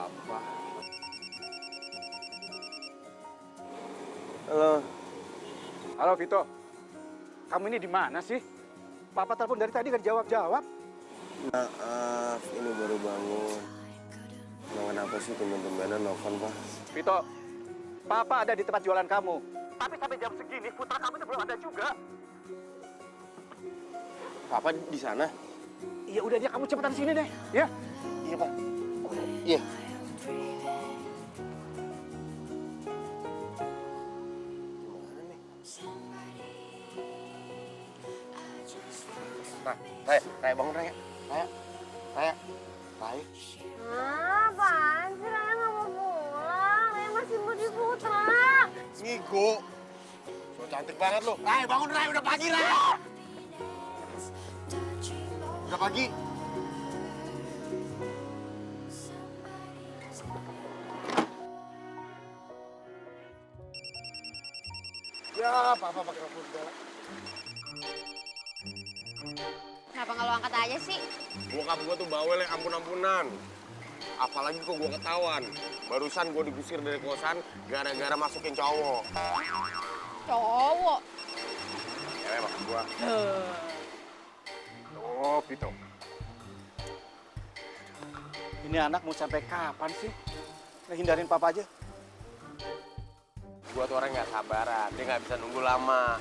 Papa. Halo. Halo Vito, kamu ini di mana sih? Papa telepon dari tadi gak dijawab-jawab. Maaf, ini baru bangun. Emang kenapa sih teman-temannya nelfon, Pak? Vito, Papa ada di tempat jualan kamu. Tapi sampai jam segini, putra kamu itu belum ada juga. Papa di sana? Iya udah dia, kamu cepetan sini deh, ya? Iya, Pak. Iya. Raya bangun Raya. Raya. Apaan sih? Raya nggak mau pulang. Raya masih mau di Putra. Ngigo. So cantik banget lo. Raya bangun Raya, udah pagi Raya. Udah pagi. Ya, Papa pakai telepon segala. Kenapa nggak lo angkat aja sih? Bokap gua tuh bawel yang ampun-ampunan. Apalagi kok gua ketahuan. Barusan gua digusir dari kosan gara-gara masukin cowok. Cowok. Cewek maksud gua. Oh, Vito. Ini anak mau sampai kapan sih? Ngehindarin Papa aja. Gua tuh orang nggak sabaran, dia nggak bisa nunggu lama.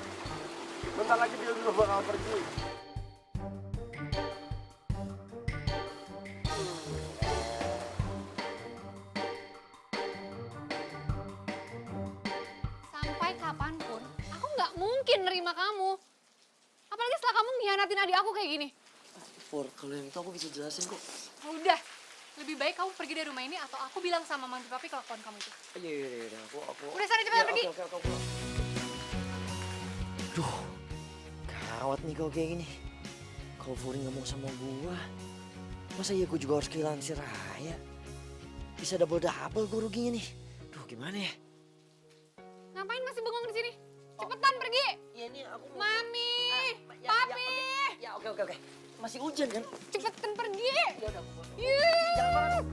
Bentar lagi dia juga bakal pergi. Sampai kapanpun, aku nggak mungkin nerima kamu. Apalagi setelah kamu mengkhianatin adik aku kayak gini. Fur, kalau yang itu aku bisa jelasin kok. Udah, lebih baik kamu pergi dari rumah ini atau aku bilang sama mantu papi kelakuan kamu itu. Iya, aku. Udah sana cepetan pergi. Oke, aku pulang. Duh, gawat nih kalau kayak gini. Kalau Furi ngomong sama gua, masa iya gua juga harus kehilangan si Raya? Bisa double-double gua ruginya nih. Duh, gimana ya? Ngapain masih bengong di sini? Cepetan pergi. Iya nih, aku mau... Mami, Ya, papi. Ya, oke. Masih hujan kan? Cepetan pergi. Ya udah, aku Yuh. jangan marah.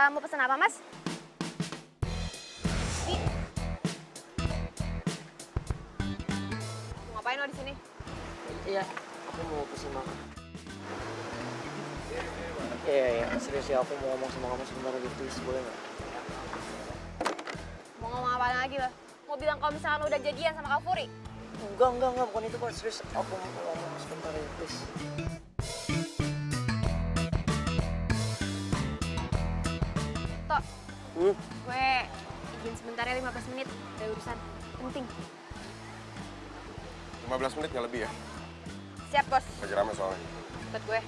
Mau pesan apa, Mas? Mau ngapain lo di sini? Iya, aku mau pesen makan. Iya, serius ya, aku mau ngomong sama kamu sebentar lagi, please, boleh nggak? Mau ngomong apa lagi lo? Mau bilang kalau misalnya lo udah jadian sama Kak Furi? Enggak, bukan itu kok, serius. Aku mau ngomong sebentar lagi, please. Tok, gue izin sebentar ya 15 menit. Ada urusan penting. 15 menit nggak lebih ya? Siap, Bos. Lagi rame soalnya. Ikut gue.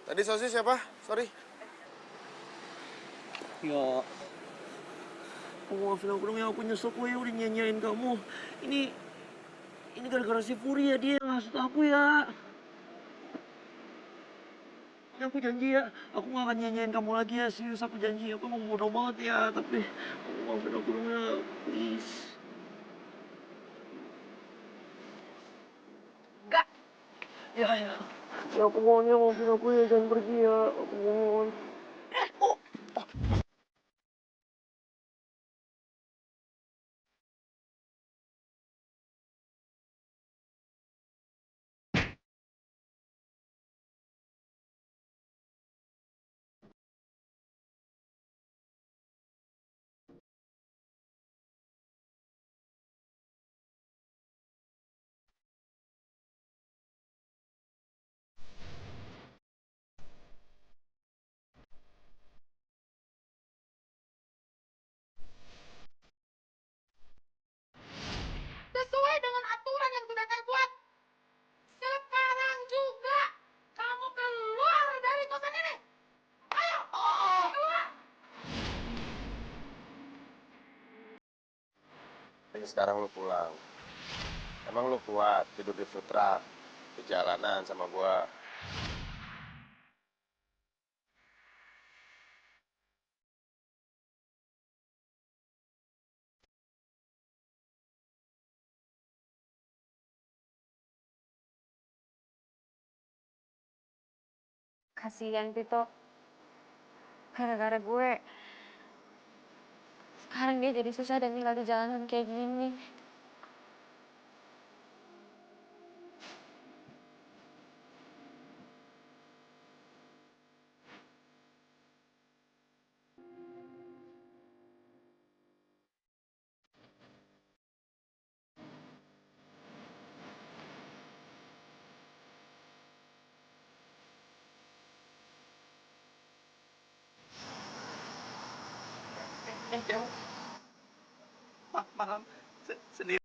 Tadi sosis siapa? Sorry. Ya, maafin aku dong ya, aku nyesel gue udah nyanyain kamu. Ini gara-gara si Furi ya, dia yang hasut aku ya. Ya, aku janji ya, aku gak akan nyanyain kamu lagi ya, serius aku janji. Aku emang bodoh banget ya, tapi aku maafin aku dong ya, please. Enggak. Ya, aku mohon ya, maafin aku ya, jangan pergi ya, aku mohon. Sesuai dengan aturan yang sudah saya buat. Sekarang juga kamu keluar dari kosan ini. Ayo, keluar. Jadi sekarang lu pulang. Emang lu kuat tidur di food truck, di jalanan sama gua? Kasihan Vito. Gara-gara gue. Sekarang dia jadi susah dan tinggal di jalanan kayak gini. Malam sendiri.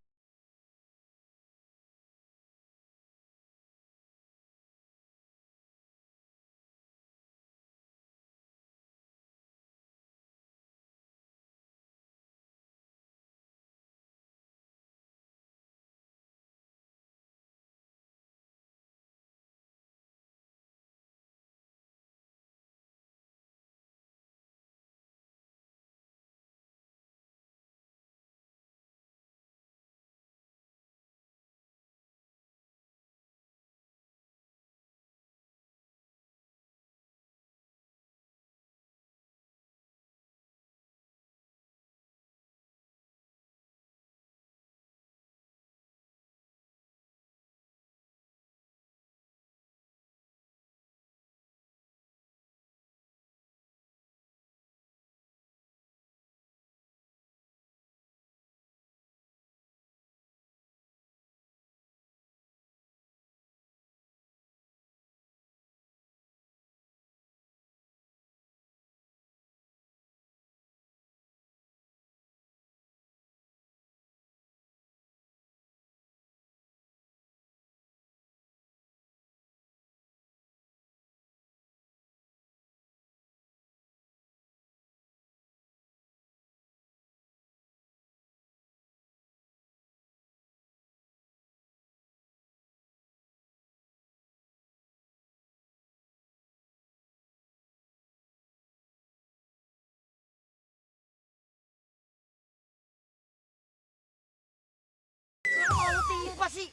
Lalu timpa sih.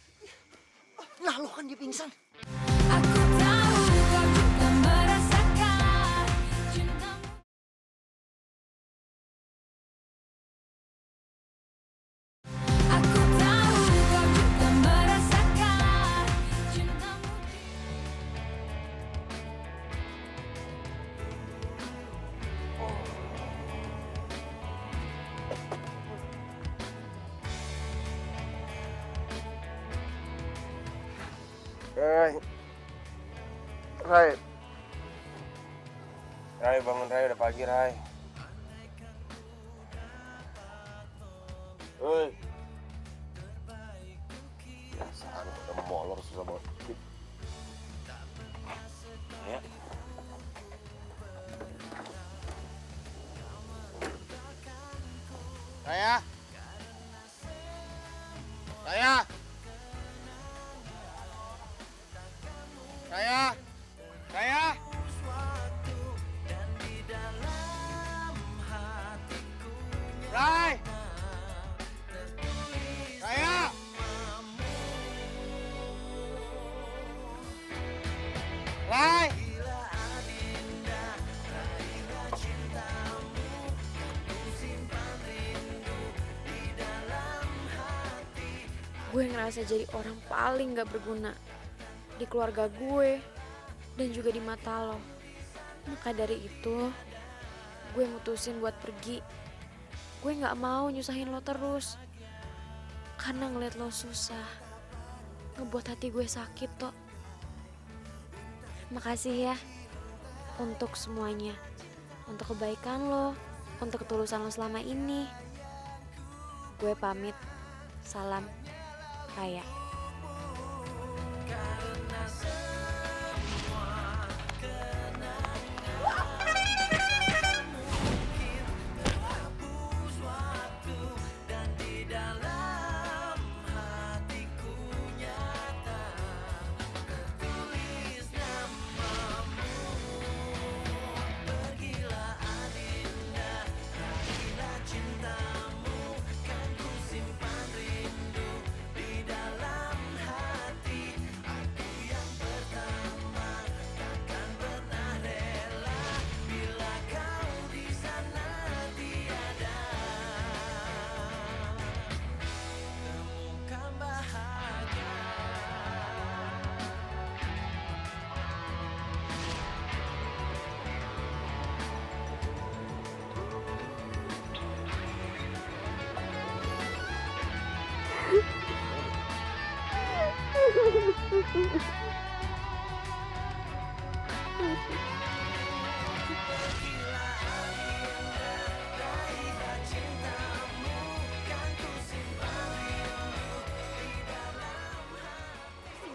Nah, lo kan dia pingsan. Aku tahu kau juga merasakan cintamu. Aku tahu kau juga merasakan cintamu. Rai. Rai. Rai, bangun Rai, udah pagi Rai. Hei. Biasaan udah molor susah banget. Raya. Raya. Raya. Raya. Raya. Rai. Raya. Rai. Gue ngerasa jadi orang paling gak berguna di keluarga gue dan juga di mata lo. Maka dari itu, gue mutusin buat pergi. Gue gak mau nyusahin lo terus. Karena ngeliat lo susah, ngebuat hati gue sakit toh. Makasih ya untuk semuanya. Untuk kebaikan lo, untuk ketulusan lo selama ini. Gue pamit. Salam, Raya. Cintamu kan ku simpan rindu di dalam Si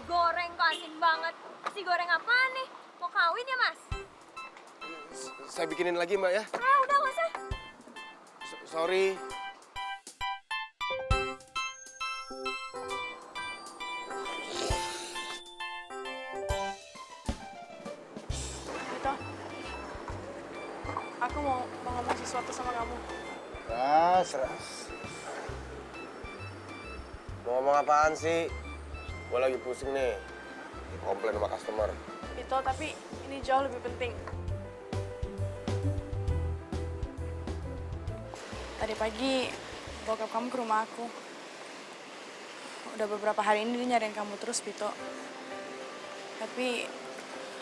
goreng kok asik banget. Si goreng apaan nih? Mau kawin ya, Mas? Saya bikinin lagi, Mbak ya. Ah, udah nggak usah. Sorry. Vito, aku mau ngomong sesuatu sama kamu. Seras. Mau ngomong apaan sih? Gue lagi pusing nih. Komplain sama customer. Vito, tapi ini jauh lebih penting. Tadi pagi, bokap kamu ke rumah aku. Udah beberapa hari ini dia nyariin kamu terus, Vito. Tapi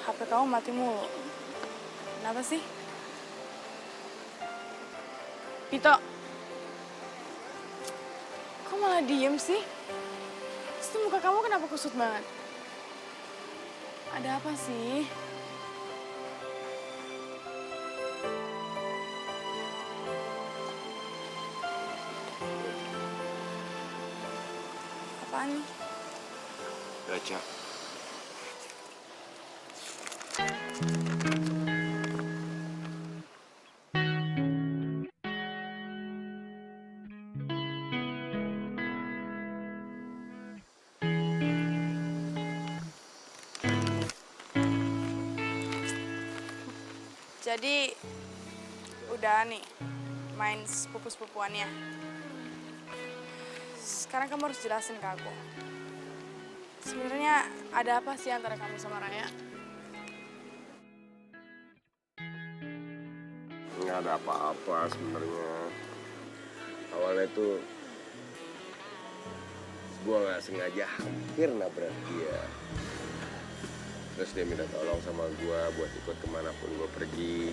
HP kamu mati mulu. Kenapa sih? Vito, kok malah diem sih? Terus tuh muka kamu kenapa kusut banget? Ada apa sih? Apaan nih? Gacha. Jadi, udah nih, main sepupu-sepupuannya. Sekarang kamu harus jelasin ke aku. Sebenarnya ada apa sih antara kamu sama Raya? Nggak ada apa-apa sebenarnya. Awalnya tuh gue nggak sengaja hampir nabrak dia. Terus dia minta tolong sama gue buat ikut kemanapun gue pergi.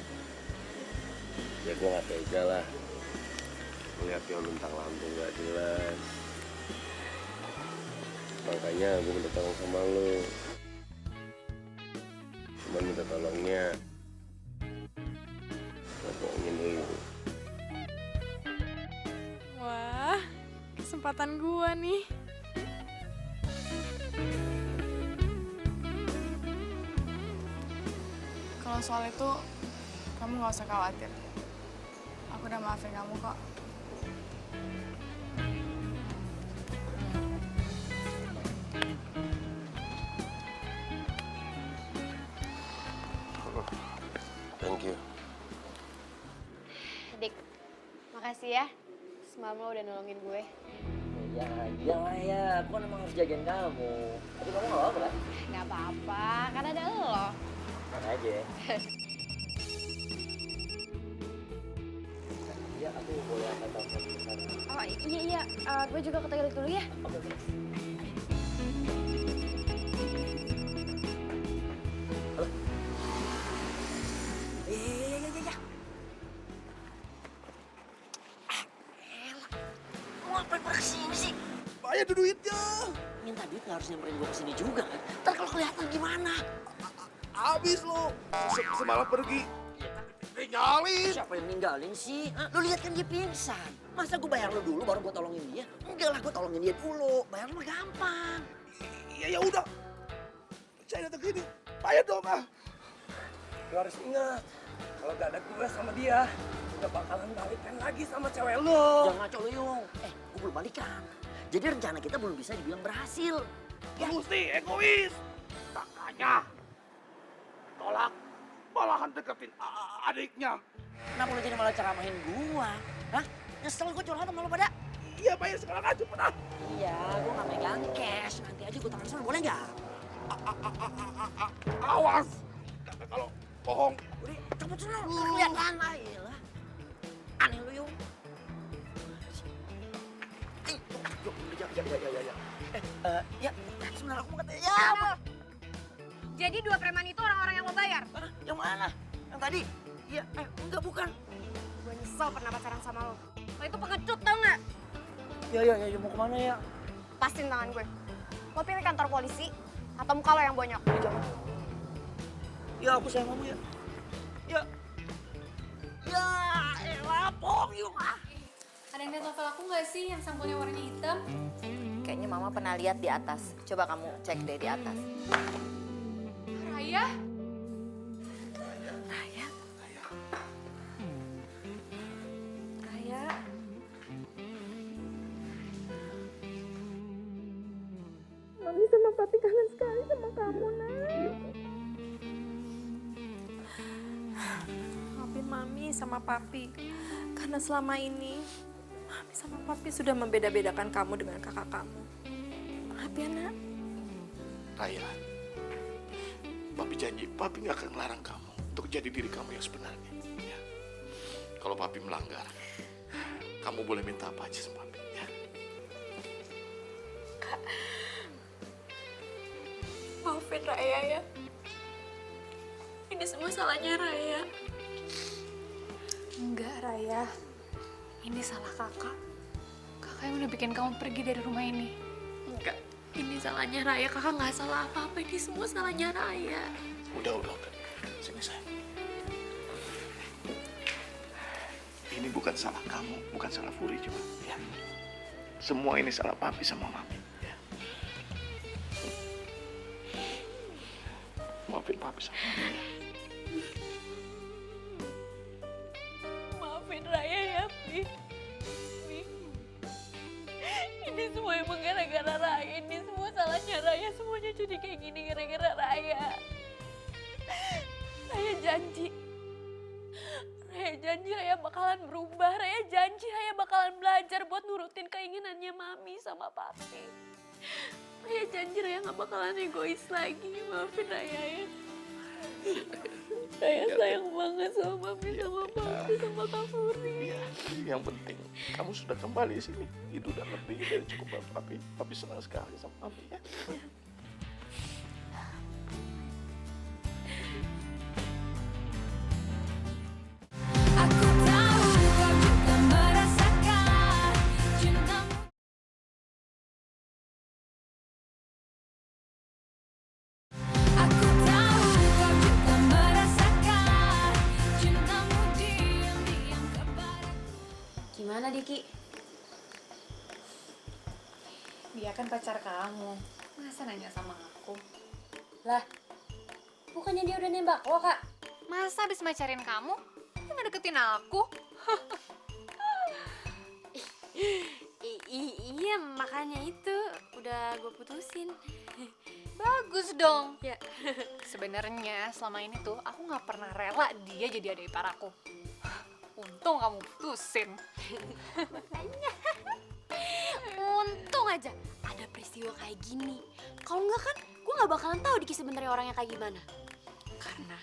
Ya gue nggak tega lah. Lihat yang luntang lantung nggak jelas. Makanya gue minta tolong sama lo. Cuma minta tolongnya buat bohongin lo. Wah, kesempatan gua nih. Kalau soal itu, kamu gak usah khawatir. Aku udah maafin kamu kok. Thank you. Dik, makasih ya. Semalam lo udah nolongin gue. Ya, iyalah ya. Aku kan emang harus jagain kamu. Tapi kamu nggak apa-apa kan? Nggak apa-apa, kan ada lo. Mana aja. Ya, aku boleh angkat telepon bentar. Oh iya, gue juga ke toilet dulu ya. Oke, oke. Halo. Iya. Lu ngapain pada kesini sih? Bayar tuh duitnya. Minta duit nggak harus nyamperin gue kesini juga kan? Ntar kalau kelihatan gimana? Habis lo. Semalam pergi. Tinggalin. Siapa yang ninggalin sih? Hah? Lu lihat kan dia pingsan. Masa gue bayar lu dulu baru gue tolongin dia? Enggak lah, gue tolongin dia dulu. Bayar lu mah gampang. Iya ya udah. Saya datang sini. Bayar dong ah. Lu harus ingat, kalau gak ada gue sama dia, gak bakalan balikan lagi sama cewek lu. Jangan ngaco lu, Yung. Gue belum balikan. Jadi rencana kita belum bisa dibilang berhasil. Lu mesti egois. Makanya tolak, malahan deketin adiknya. Kenapa lu jadi malah ceramahin gua? Hah? Nyesel gua curhat sama lu pada? Iya bayar sekarang aja pernah. Iya, gua gak megang cash. Nanti aja gua transfer, boleh nggak? Awas. Kalau bohong. Udah, cepet sana. Kelihatan lah. Aneh lu, Yung. Ya. Sebenarnya aku mau katanya. Ya, Jadi dua preman itu orang-orang yang lo bayar? Hah? Yang mana? Yang tadi? Iya, enggak bukan. Gue nyesel pernah pacaran sama lo. Lo itu pengecut tau nggak? Ya, mau kemana ya? Pastiin tangan gue. Lo pilih kantor polisi atau muka lo yang bonyok? Jangan. Ya, aku sayang kamu ya. Ya. Ya, elah, Pong, yuk. Ada yang lihat novel aku nggak sih yang sampulnya warnanya hitam? Kayaknya Mama pernah lihat di atas. Coba kamu cek deh di atas. Raya? Raya? Raya? Mami sama papi kangen sekali sama kamu, Nak. Maafin Mami sama papi. Karena selama ini, Mami sama papi sudah membeda-bedakan kamu dengan kakak kamu. Maaf ya, Nak. Raya, papi janji, papi nggak akan melarang kamu untuk jadi diri kamu yang sebenarnya. Ya. Kalau papi melanggar, kamu boleh minta apa aja sama papi. Ya. Maafin Raya ya. Ini semua salahnya Raya. Enggak, Raya. Ini salah kakak. Kakak yang udah bikin kamu pergi dari rumah ini. Enggak. Ini salahnya Raya. Kakak nggak salah apa-apa. Ini semua salahnya Raya. Udah. Sini sayang. Ini bukan salah kamu, bukan salah Furi juga. Ya. Semua ini salah papi sama mami. Ya. Maafin papi sama mami. Maafin Raya ya, Pi. Ini semua emang gara-gara Raya. Ini semua salahnya Raya. Semuanya jadi kayak gini gara-gara Raya. Raya janji Raya bakalan berubah. Raya janji Raya bakalan belajar buat nurutin keinginannya Mami sama Papi. Raya janji Raya gak bakalan egois lagi. Maafin Raya ya. Raya sayang banget sama Mami, sama Papi, sama Kak Furi. Iya, yang penting kamu sudah kembali sini. Itu udah lebih dari cukup buat papi. Papi senang sekali sama papi ya. Aku tahu kau juga merasakan cintamu. Aku tahu kau juga merasakan cintamu diam-diam kepadaku. Gimana, Diki? Dia kan pacar kamu. Masa nanya sama aku? Lah, bukannya dia udah nembak lo, Kak? Masa abis macarin kamu, dia nggak deketin aku? Iya, makanya itu udah gue putusin. Bagus dong. Ya. Sebenarnya selama ini tuh aku nggak pernah rela dia jadi adik ipar aku. Untung kamu putusin. Untung aja ada peristiwa kayak gini. Kalau enggak kan gue nggak bakalan tahu Diki sebenarnya orangnya kayak gimana. Karena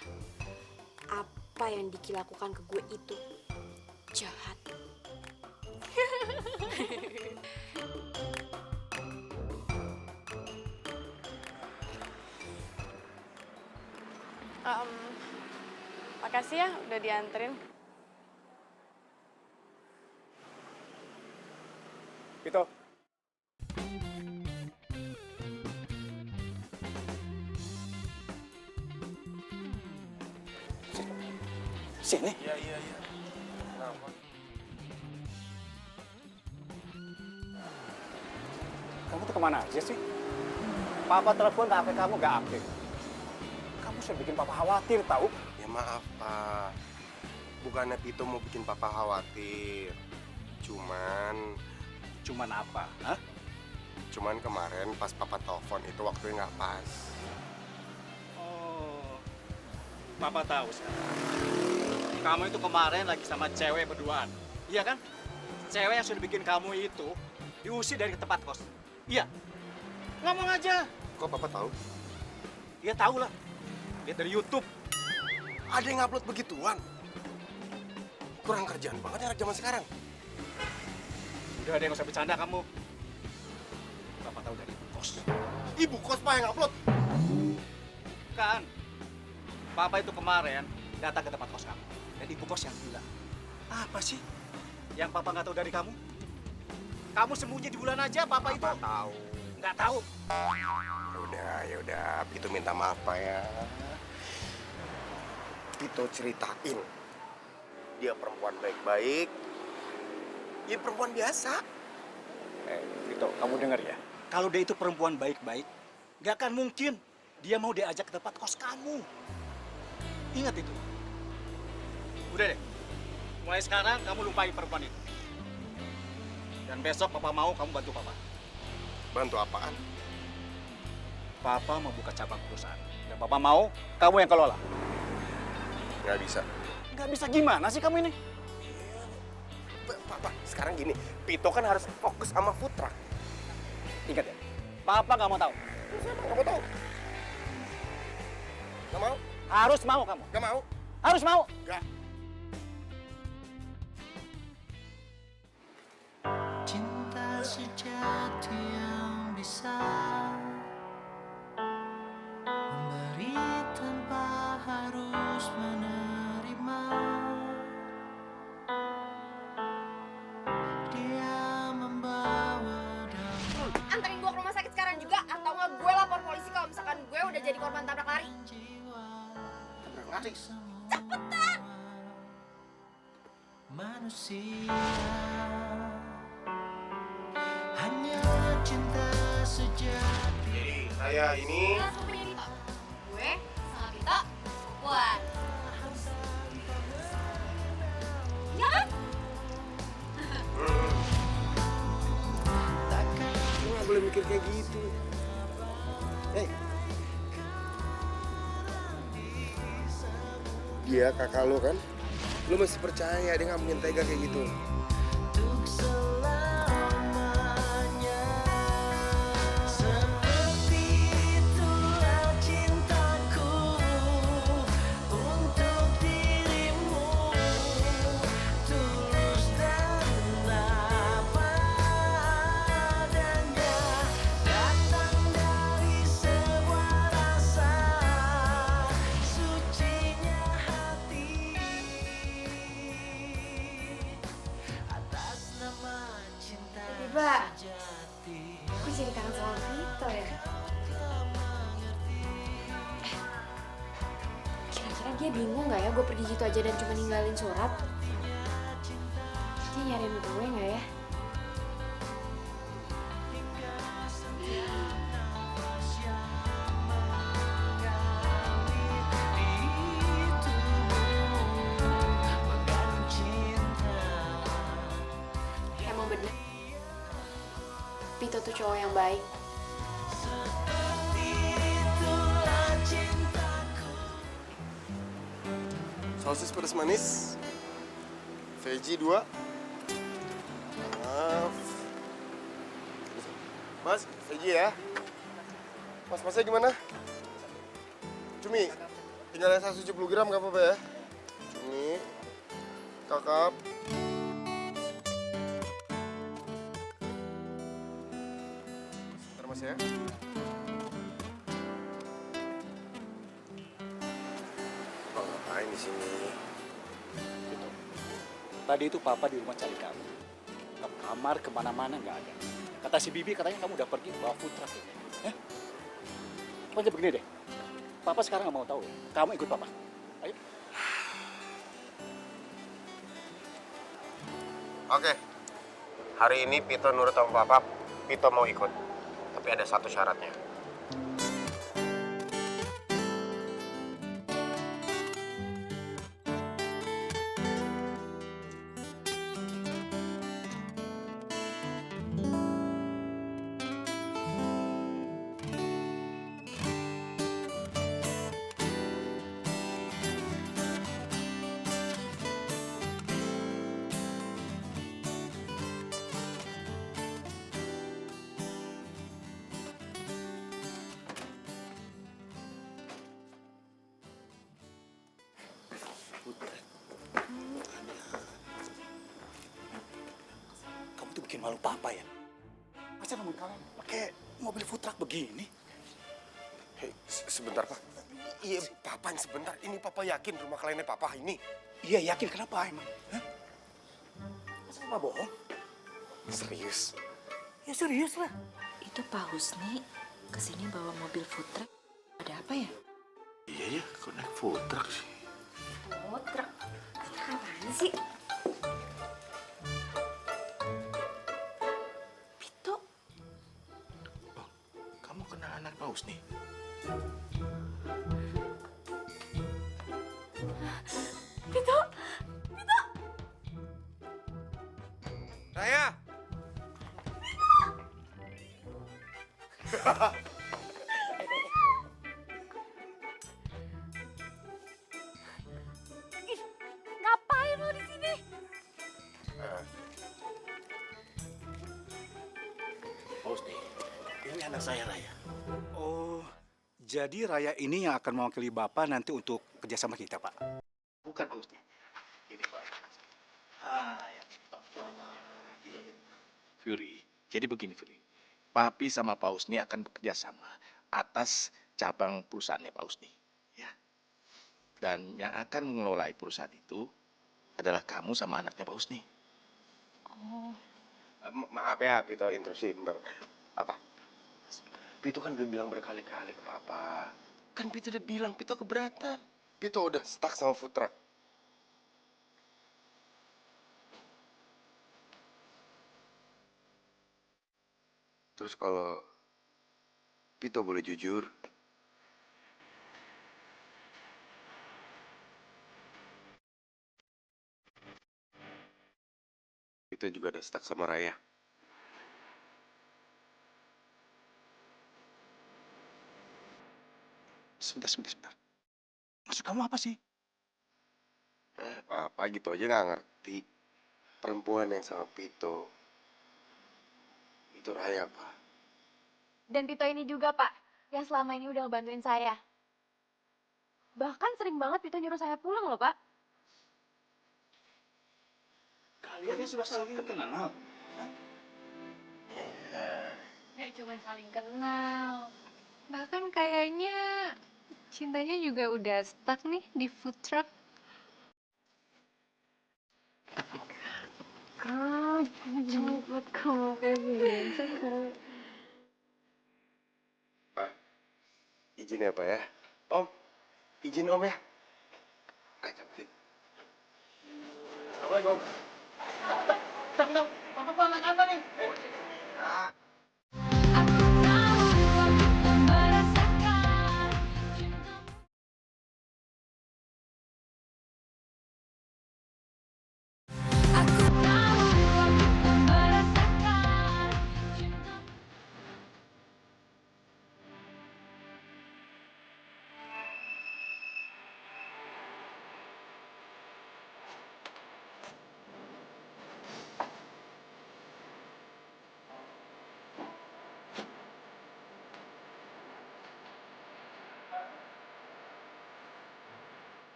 apa yang Diki lakukan ke gue itu jahat. Makasih ya udah dianterin. Vito. Sini. Iya. Kenapa? Kamu tuh kemana aja sih? Papa telepon HP kamu gak aktif. Kamu sudah bikin papa khawatir, tahu? Ya maaf, Pak. Bukannya Pito mau bikin papa khawatir. Cuman apa? Hah? Cuman kemarin pas papa telepon itu waktunya nggak pas. Oh, papa tahu sekarang. Kamu itu kemarin lagi sama cewek berduaan, iya kan? Cewek yang sudah bikin kamu itu diusir dari tempat kos. Iya. Ngomong aja. Kok papa tahu? Dia tahu lah. Lihat dari YouTube. Ada yang upload begituan? Kurang kerjaan banget ya anak zaman sekarang. Udah ada yang usah bercanda kamu. Papa tahu dari kos. Ibu kos Pak yang upload. Kan. Papa itu kemarin datang ke tempat kos kamu. Dan ibu kos yang bilang, apa sih yang papa nggak tahu dari kamu? Kamu sembunyi di bulan aja, papa itu. Tahu. Nggak tahu. Ya udah, itu minta maaf Pak ya. Pito ceritain. Dia perempuan baik-baik. Ya perempuan biasa. Vito, kamu dengar ya. Kalau dia itu perempuan baik-baik, gak akan mungkin dia mau diajak ke tempat kos kamu. Ingat itu. Udah deh, mulai sekarang kamu lupain perempuan itu. Dan besok papa mau kamu bantu papa. Bantu apaan? Papa mau buka cabang perusahaan. Dan papa mau kamu yang kelola. Nggak bisa. Nggak bisa gimana sih kamu ini? Papa, sekarang gini. Pito kan harus fokus sama food truck. Ingat ya, papa nggak mau tahu. Nggak mau tahu. Nggak mau? Harus mau kamu. Nggak mau? Harus mau. Nggak. Cinta sejati yang bisa memberi tanpa harus menerima. Dia membawa damai. Anterin gue ke rumah sakit sekarang juga, atau nggak gue lapor polisi kalau misalkan gue udah jadi korban tabrak lari. Cepetan! Manusia hanya cinta sejati. Jadi saya ini Langsung punya Dito. Gue sama Dito, buat. Ya kan? lu nggak boleh mikir kayak gitu. Dia kakak lo kan? Lu masih percaya dia nggak mungkin tega kayak gitu. Untuk selamanya. Seperti itulah cintaku untuk dirimu. Tulus dan apa adanya. Datang dari sebuah rasa sucinya hati. Atas nama cinta Tiba-tiba sejati. gue jadi kangen sama Dito ya. Kira-kira dia bingung nggak ya gue pergi gitu aja dan cuma ninggalin surat? Dia nyariin gue nggak ya? Emang bener. Pito tuh cowok yang baik. Sosis pedas manis. Veggie 2. Maaf. Mas, veggie ya. Masnya gimana? Cumi, tinggal 170 gram gak apa-apa ya? Cumi, kakap. Sebentar mas ya. Oh, ngapain di sini? Gitu. Tadi itu papa di rumah cari kamu. Ke kamar kemana-mana nggak ada. Kata si Bibi katanya kamu udah pergi bawa food truck ini. Pokoknya begini deh. Papa sekarang nggak mau tahu ya. Kamu ikut papa. Ayo. Oke. Hari ini Pito nurut sama papa. Pito mau ikut. Tapi ada satu syaratnya. Kamu tuh bikin malu papa ya. Masa namun kalian pakai mobil food truck begini? Hei, sebentar pak. Iya, papa yang sebentar. Ini papa yakin rumah kliennya papa ini. Iya yakin, kenapa emang? Hah? Masa papa bohong? Serius? Ya serius lah. Itu Pak Husni kesini bawa mobil food truck. Ada apa ya? Iya ya, kok naik food truck sih? sih? Pito. Kamu kenal anak Paus nih? Pito. Pito. Raya! Ih, ngapain lo di sini? Paus nih, ini anak saya Raya. Oh, jadi Raya ini yang akan mewakili Bapak nanti untuk kerjasama kita, Pak. Bukan Paus nih. Ini Pak. Fury, jadi begini Fury. Papi sama Paus nih akan bekerja sama atas cabang perusahaannya Paus nih. Ya. Dan yang akan mengelola perusahaan itu adalah kamu sama anaknya Paus nih. Maaf ya, Pito intrusi. Apa? Pito kan udah bilang berkali-kali ke Papa. Kan Pito udah bilang, Pito keberatan. Pito udah stuck sama food truck. Terus kalau Pito boleh jujur, Pito juga udah stuck sama Raya. Sebentar. Maksud kamu apa sih? Papa gitu aja nggak ngerti. Perempuan yang sama Pito itu Raya, Pak. Dan Pito ini juga, Pak, yang selama ini udah ngebantuin saya. Bahkan sering banget Pito nyuruh saya pulang loh, Pak. Kalian sudah saling kenal. Nggak cuma saling kenal. Bahkan kayaknya cintanya juga udah stuck nih di food truck. Kak, jangan buat kamu kayak gini. Pak, izin ya Pak ya. Om, izin Om ya. Ayo, sih. Assalamualaikum. Aku tahu aku merasakan cintamu. Aku tahu aku merasakan cintamu.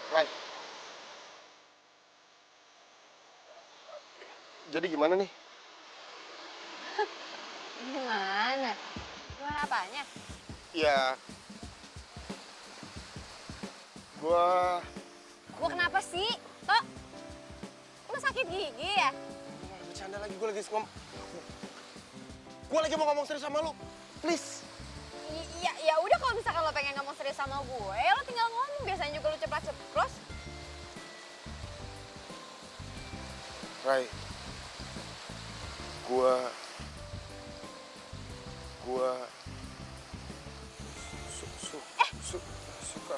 Rai. Jadi gimana nih? Gimana? Gimana apanya? Ya, gua Gua kenapa sih? Tok, lu sakit gigi ya? bercanda lagi, gua lagi ngomong. Gua lagi mau ngomong serius sama lu. Please. Ya udah kalau misalkan lo pengen ngomong serius sama gue, ya lo tinggal ngomong. Biasanya juga lo ceplos-ceplos. Rai. Gua suka.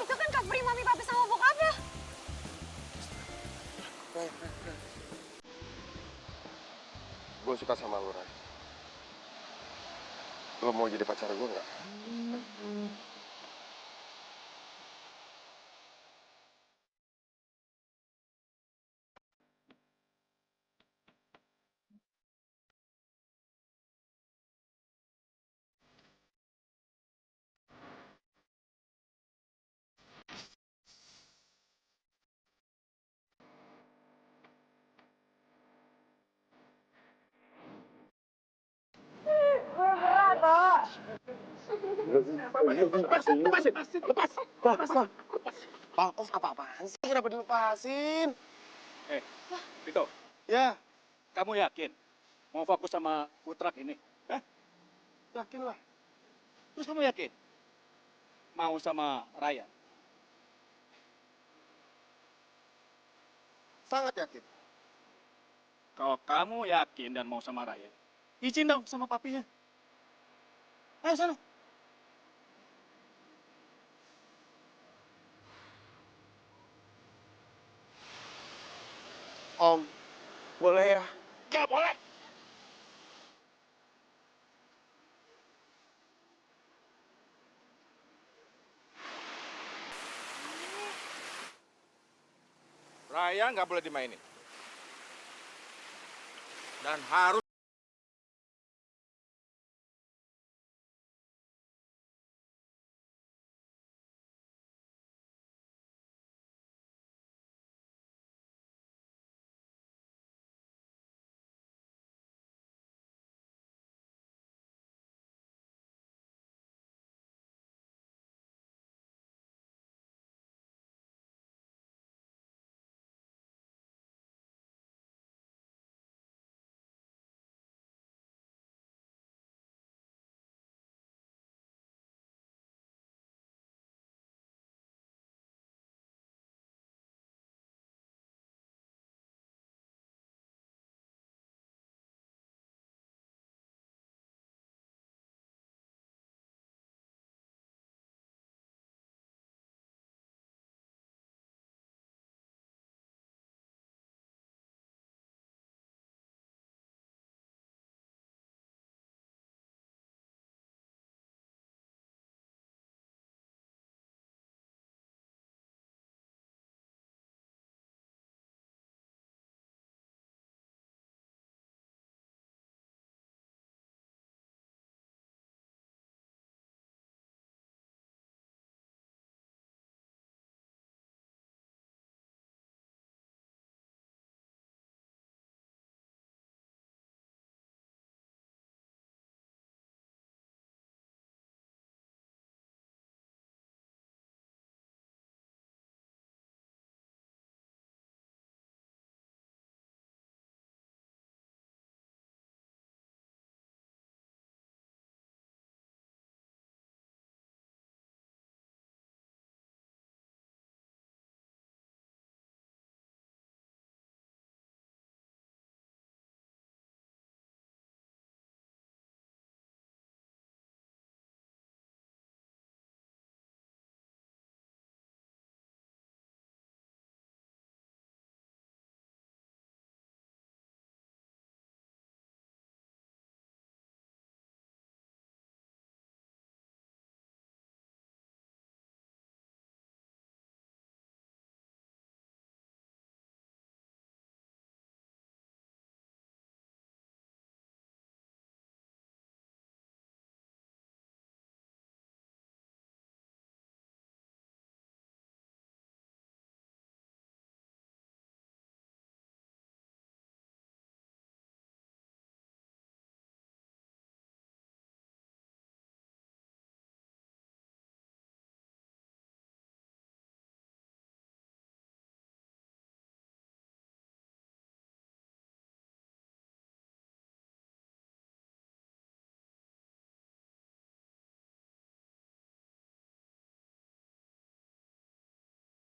Itu kan covering mami papi sama bokap ya. Rai. Gua suka sama lu, Rai. Lo mau jadi pacar gua nggak? Lepas. Lepas apa-apaan sih? Kenapa dilepasin? Pito, Ya, kamu yakin mau fokus sama food truck ini? Hah? Yakin lah. Terus kamu yakin? Mau sama Raya? Sangat yakin. Kalau kamu yakin dan mau sama Raya, izin dong sama papinya. Ayo sana. Om, boleh ya? Gak boleh. Raya nggak boleh dimainin. Dan harus